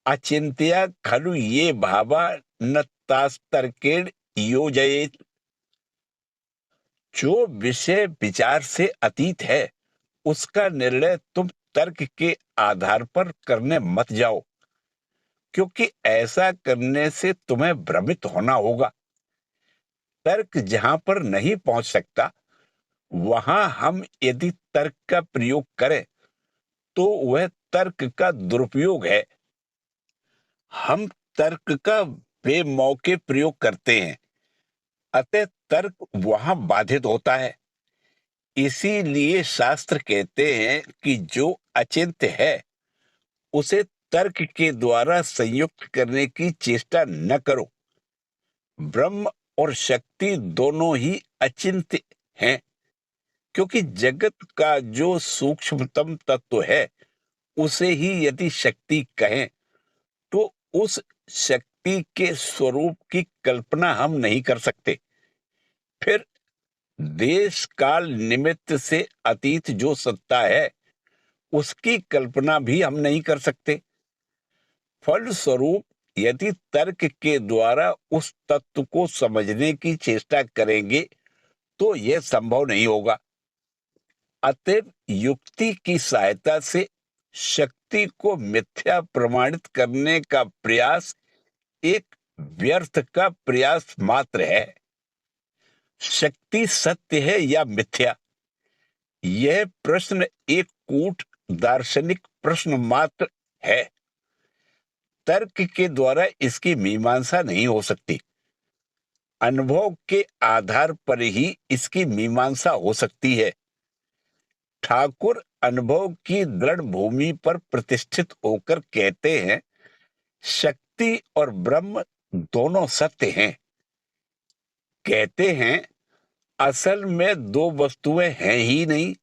अचिंत्या खलु ये भावा न तास्तर्केण योजयेत्। जो विषय विचार से अतीत है उसका निर्णय तुम तर्क के आधार पर करने मत जाओ, क्योंकि ऐसा करने से तुम्हें भ्रमित होना होगा। तर्क जहां पर नहीं पहुंच सकता वहां हम यदि तर्क का प्रयोग करें तो वह तर्क का दुरुपयोग है। हम तर्क का बेमौके प्रयोग करते हैं, अतः तर्क वहां बाधित होता है। इसीलिए शास्त्र कहते हैं कि जो अचिंत्य है उसे तर्क के द्वारा संयुक्त करने की चेष्टा न करो। ब्रह्म और शक्ति दोनों ही अचिंत्य हैं, क्योंकि जगत का जो सूक्ष्मतम तत्व है उसे ही यदि शक्ति कहें तो उस शक्ति के स्वरूप की कल्पना हम नहीं कर सकते। फिर देश काल निमित्त से अतीत जो सत्ता है उसकी कल्पना भी हम नहीं कर सकते। फलस्वरूप यदि तर्क के द्वारा उस तत्व को समझने की चेष्टा करेंगे तो यह संभव नहीं होगा। अतएव युक्ति की सहायता से शक्ति को मिथ्या प्रमाणित करने का प्रयास एक व्यर्थ का प्रयास मात्र है। शक्ति सत्य है या मिथ्या, यह प्रश्न एक कूट दार्शनिक प्रश्न मात्र है। तर्क के द्वारा इसकी मीमांसा नहीं हो सकती। अनुभव के आधार पर ही इसकी मीमांसा हो सकती है। ठाकुर अनुभव की दृढ़ भूमि पर प्रतिष्ठित होकर कहते हैं, शक्ति और ब्रह्म दोनों सत्य हैं। कहते हैं, असल में दो वस्तुएं हैं ही नहीं।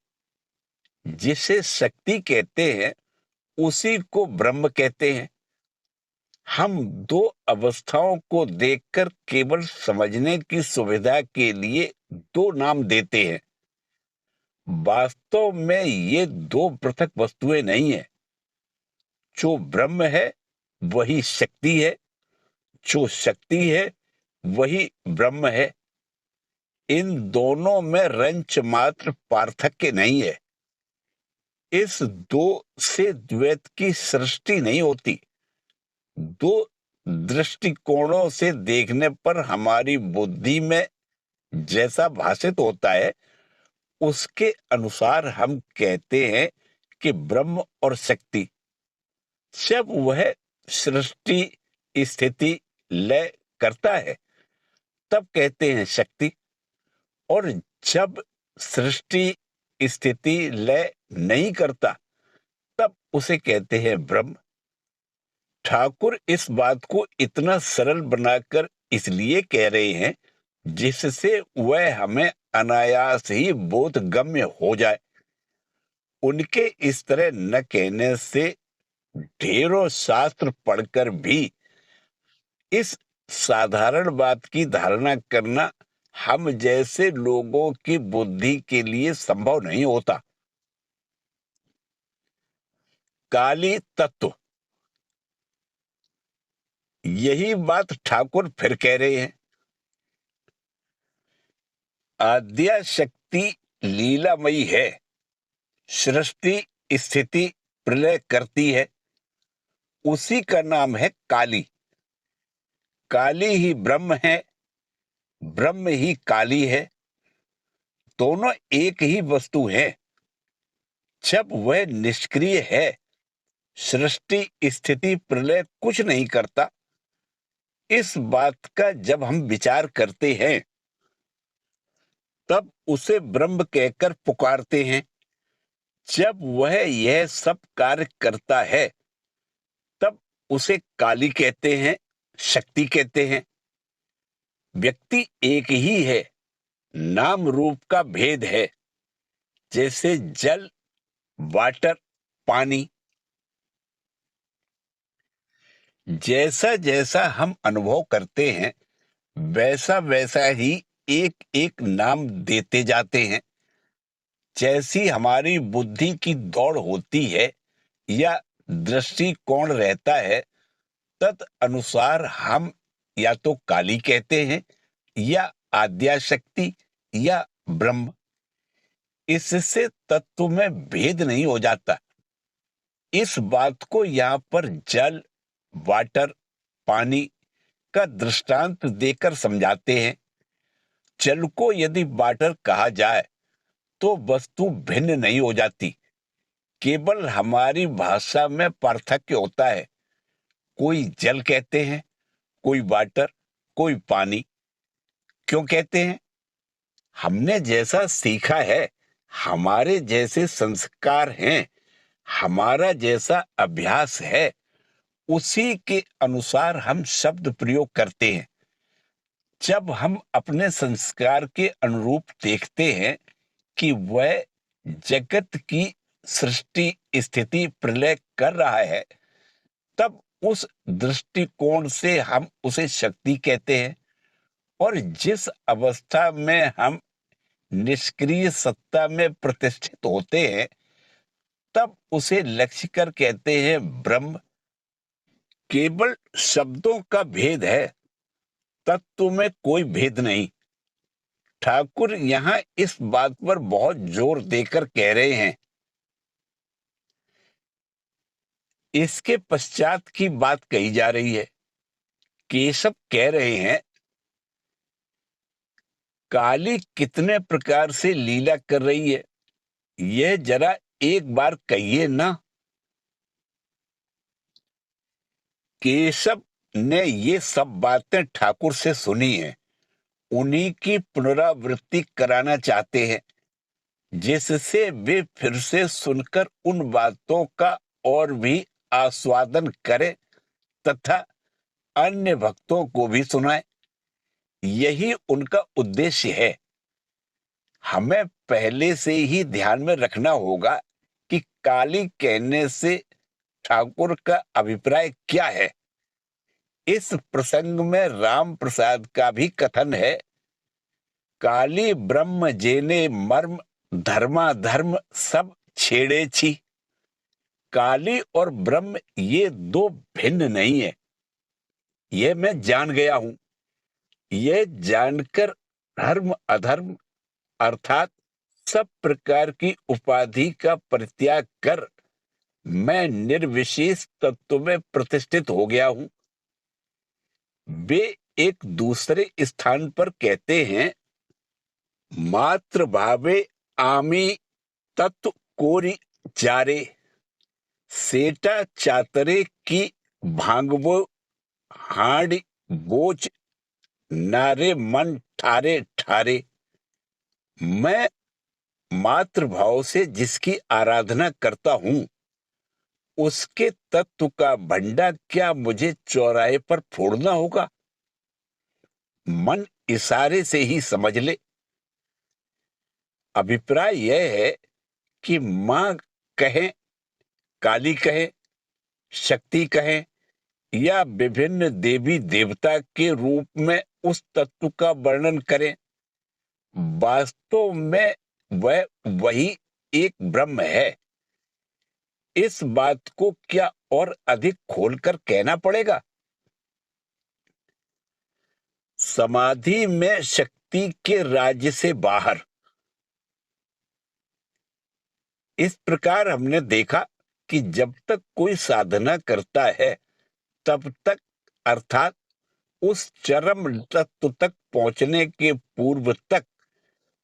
जिसे शक्ति कहते हैं उसी को ब्रह्म कहते हैं। हम दो अवस्थाओं को देखकर केवल समझने की सुविधा के लिए दो नाम देते हैं। वास्तव में ये दो पृथक वस्तुएं नहीं है। जो ब्रह्म है वही शक्ति है, जो शक्ति है वही ब्रह्म है। इन दोनों में रंच मात्र पार्थक्य नहीं है। इस दो से द्वैत की सृष्टि नहीं होती। दो दृष्टिकोणों से देखने पर हमारी बुद्धि में जैसा भाषित होता है उसके अनुसार हम कहते हैं कि ब्रह्म और शक्ति। जब वह सृष्टि स्थिति लय करता है तब कहते हैं शक्ति, और जब सृष्टि स्थिति लय नहीं करता तब उसे कहते हैं ब्रह्म। ठाकुर इस बात को इतना सरल बनाकर इसलिए कह रहे हैं जिससे वह हमें अनायास ही बोधगम्य हो जाए। उनके इस तरह न कहने से ढेरों शास्त्र पढ़कर भी इस साधारण बात की धारणा करना हम जैसे लोगों की बुद्धि के लिए संभव नहीं होता। काली तत्व, यही बात ठाकुर फिर कह रहे हैं। आद्या शक्ति लीलामयी है, सृष्टि स्थिति प्रलय करती है, उसी का नाम है काली। काली ही ब्रह्म है, ब्रह्म ही काली है, दोनों एक ही वस्तु है। जब वह निष्क्रिय है, सृष्टि स्थिति प्रलय कुछ नहीं करता, इस बात का जब हम विचार करते हैं तब उसे ब्रह्म कहकर पुकारते हैं। जब वह यह सब कार्य करता है तब उसे काली कहते हैं, शक्ति कहते हैं। व्यक्ति एक ही है, नाम रूप का भेद है। जैसे जल, वाटर, पानी, जैसा जैसा हम अनुभव करते हैं वैसा वैसा ही एक एक नाम देते जाते हैं। जैसी हमारी बुद्धि की दौड़ होती है या दृष्टिकोण रहता है, तद अनुसार हम या तो काली कहते हैं या आद्याशक्ति या ब्रह्म। इससे तत्व में भेद नहीं हो जाता। इस बात को यहाँ पर जल, वाटर, पानी का दृष्टांत देकर समझाते हैं। जल को यदि वाटर कहा जाए तो वस्तु भिन्न नहीं हो जाती, केवल हमारी भाषा में पार्थक्य होता है। कोई जल कहते हैं, कोई वाटर, कोई पानी। क्यों कहते हैं? हमने जैसा सीखा है, हमारे जैसे संस्कार हैं, हमारा जैसा अभ्यास है, उसी के अनुसार हम शब्द प्रयोग करते हैं। जब हम अपने संस्कार के अनुरूप देखते हैं कि वह जगत की सृष्टि स्थिति प्रलय कर रहा है, तब उस दृष्टिकोण से हम उसे शक्ति कहते हैं। और जिस अवस्था में हम निष्क्रिय सत्ता में प्रतिष्ठित होते हैं तब उसे लक्ष्य कर कहते हैं ब्रह्म। केवल शब्दों का भेद है, तत्व में कोई भेद नहीं। ठाकुर यहां इस बात पर बहुत जोर देकर कह रहे हैं। इसके पश्चात की बात कही जा रही है। केशव कह रहे हैं, काली कितने प्रकार से लीला कर रही है, यह जरा एक बार कहिए ना। केशव ने ये सब बातें ठाकुर से सुनी हैं, उन्हीं की पुनरावृत्ति कराना चाहते हैं, जिससे वे फिर से सुनकर उन बातों का और भी आस्वादन करें तथा अन्य भक्तों को भी सुनाए। यही उनका उद्देश्य है। हमें पहले से ही ध्यान में रखना होगा कि काली कहने से ठाकुर का अभिप्राय क्या है। इस प्रसंग में राम प्रसाद का भी कथन है, काली ब्रह्म जेने मर्म धर्माधर्म सब छेड़े छी। काली और ब्रह्म ये दो भिन्न नहीं है, ये मैं जान गया हूं। ये जानकर धर्म अधर्म अर्थात सब प्रकार की उपाधि का परित्याग कर मैं निर्विशेष तत्व में प्रतिष्ठित हो गया हूं। वे एक दूसरे स्थान पर कहते हैं, मात्र भावे आमी तत्व कोरी जारे, सेटा चातरे की भांगवो हाड़ी बोझ नारे मन ठारे ठारे। मैं मातृभाव से जिसकी आराधना करता हूं, उसके तत्व का भंडा क्या मुझे चौराहे पर फोड़ना होगा? मन इशारे से ही समझ ले। अभिप्राय यह है कि मां कहें, काली कहें, शक्ति कहें या विभिन्न देवी देवता के रूप में उस तत्व का वर्णन करें, वास्तव में वह वही एक ब्रह्म है। इस बात को क्या और अधिक खोलकर कहना पड़ेगा? समाधि में शक्ति के राज्य से बाहर। इस प्रकार हमने देखा कि जब तक कोई साधना करता है तब तक, अर्थात उस चरम तत्व तक पहुंचने के पूर्व तक,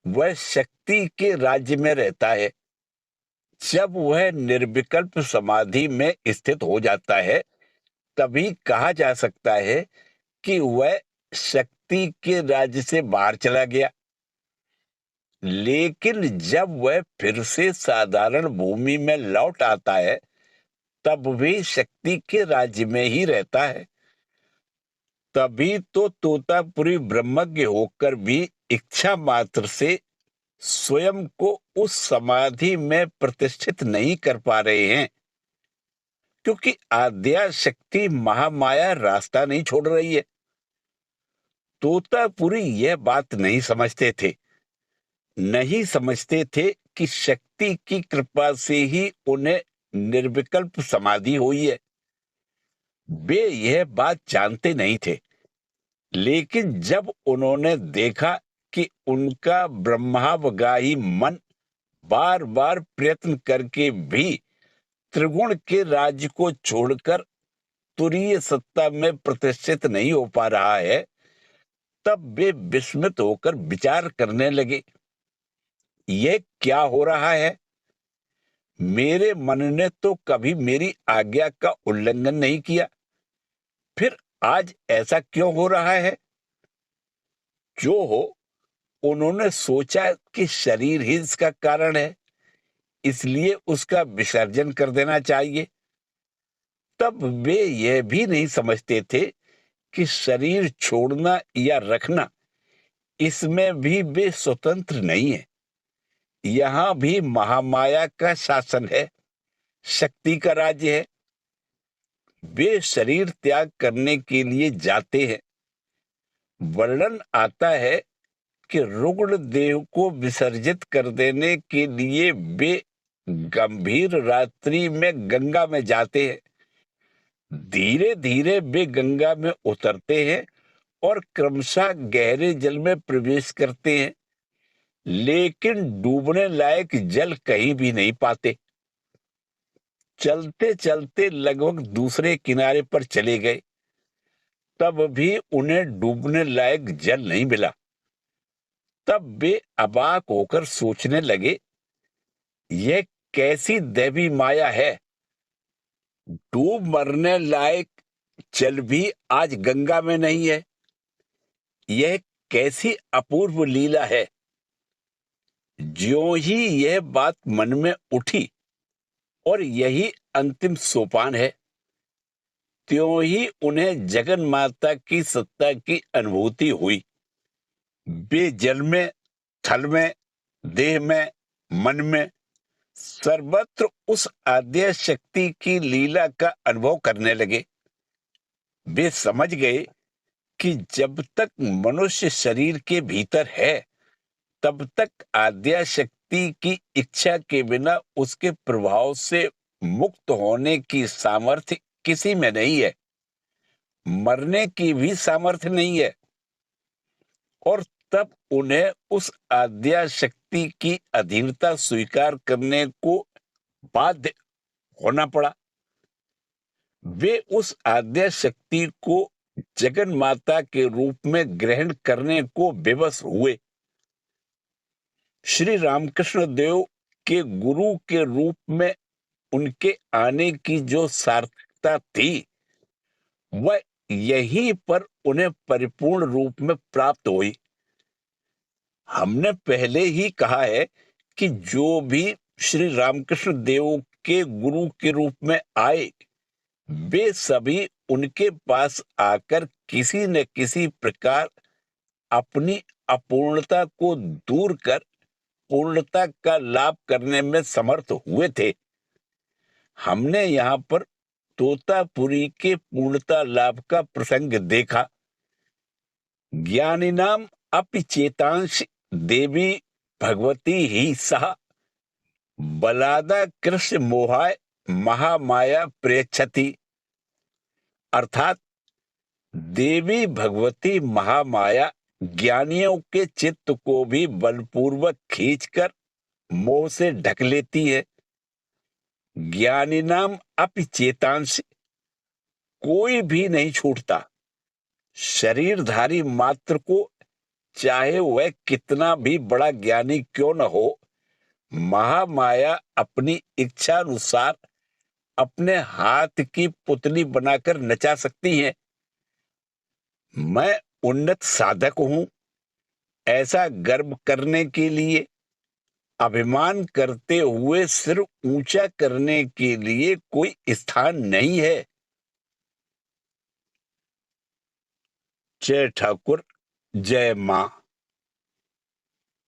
वह शक्ति के राज्य में रहता है। जब वह निर्विकल्प समाधि में स्थित हो जाता है तभी कहा जा सकता है कि वह शक्ति के राज्य से बाहर चला गया। लेकिन जब वह फिर से साधारण भूमि में लौट आता है तब भी शक्ति के राज्य में ही रहता है। तभी तो तोतापुरी ब्रह्मज्ञ होकर भी इच्छा मात्र से स्वयं को उस समाधि में प्रतिष्ठित नहीं कर पा रहे हैं, क्योंकि आद्या शक्ति महामाया रास्ता नहीं छोड़ रही है। तोतापुरी यह बात नहीं समझते थे कि शक्ति की कृपा से ही उन्हें निर्विकल्प समाधि हुई है। वे यह बात जानते नहीं थे। लेकिन जब उन्होंने देखा कि उनका ब्रह्मावगाही मन बार बार प्रयत्न करके भी त्रिगुण के राज्य को छोड़कर तुरीय सत्ता में प्रतिष्ठित नहीं हो पा रहा है, तब वे विस्मित होकर विचार करने लगे, यह क्या हो रहा है? मेरे मन ने तो कभी मेरी आज्ञा का उल्लंघन नहीं किया, फिर आज ऐसा क्यों हो रहा है? जो हो, उन्होंने सोचा कि शरीर ही इसका कारण है, इसलिए उसका विसर्जन कर देना चाहिए। तब वे यह भी नहीं समझते थे कि शरीर छोड़ना या रखना, इसमें भी वे स्वतंत्र नहीं है। यहां भी महामाया का शासन है, शक्ति का राज्य है। वे शरीर त्याग करने के लिए जाते हैं। वर्णन आता है कि रुग्ण देह को विसर्जित कर देने के लिए वे गंभीर रात्रि में गंगा में जाते हैं। धीरे धीरे वे गंगा में उतरते हैं और क्रमशः गहरे जल में प्रवेश करते हैं, लेकिन डूबने लायक जल कहीं भी नहीं पाते। चलते चलते लगभग दूसरे किनारे पर चले गए, तब भी उन्हें डूबने लायक जल नहीं मिला। तब वे अबाक होकर सोचने लगे, यह कैसी दैवी माया है? डूब मरने लायक जल भी आज गंगा में नहीं है। यह कैसी अपूर्व लीला है। ज्यों ही यह बात मन में उठी और यही अंतिम सोपान है, त्यों ही उन्हें जगन माता की सत्ता की अनुभूति हुई। वे जल में, थल में, देह में, मन में, सर्वत्र उस आद्य शक्ति की लीला का अनुभव करने लगे। वे समझ गए कि जब तक मनुष्य शरीर के भीतर है तब तक आद्या शक्ति की इच्छा के बिना उसके प्रभाव से मुक्त होने की सामर्थ्य किसी में नहीं है, मरने की भी सामर्थ्य नहीं है। और तब उन्हें उस आद्या शक्ति की अधीनता स्वीकार करने को बाध्य होना पड़ा। वे उस आद्या शक्ति को जगन माता के रूप में ग्रहण करने को विवश हुए। श्री रामकृष्ण देव के गुरु के रूप में उनके आने की जो सार्थकता थी, वह यहीं पर उन्हें परिपूर्ण रूप में प्राप्त हुई। हमने पहले ही कहा है कि जो भी श्री रामकृष्ण देव के गुरु के रूप में आए, वे सभी उनके पास आकर किसी न किसी प्रकार अपनी अपूर्णता को दूर कर पूर्णता का लाभ करने में समर्थ हुए थे। हमने यहाँ पर तोतापुरी के पूर्णता लाभ का प्रसंग देखा। ज्ञानिनाम अपि चेतांश देवी भगवती ही सह बलादा कृष्ण मोहाय महामाया प्रेक्षति। अर्थात देवी भगवती महामाया ज्ञानियों के चित्त को भी बलपूर्वक खींचकर मोह से ढक लेती है। ज्ञानिनाम अपि चेतांश, कोई भी नहीं छूटता। शरीरधारी मात्र को, चाहे वह कितना भी बड़ा ज्ञानी क्यों न हो, महामाया अपनी इच्छा अनुसार अपने हाथ की पुतली बनाकर नचा सकती है। मैं उन्नत साधक हूं, ऐसा गर्व करने के लिए, अभिमान करते हुए सिर ऊंचा करने के लिए कोई स्थान नहीं है। जय ठाकुर, जय मां।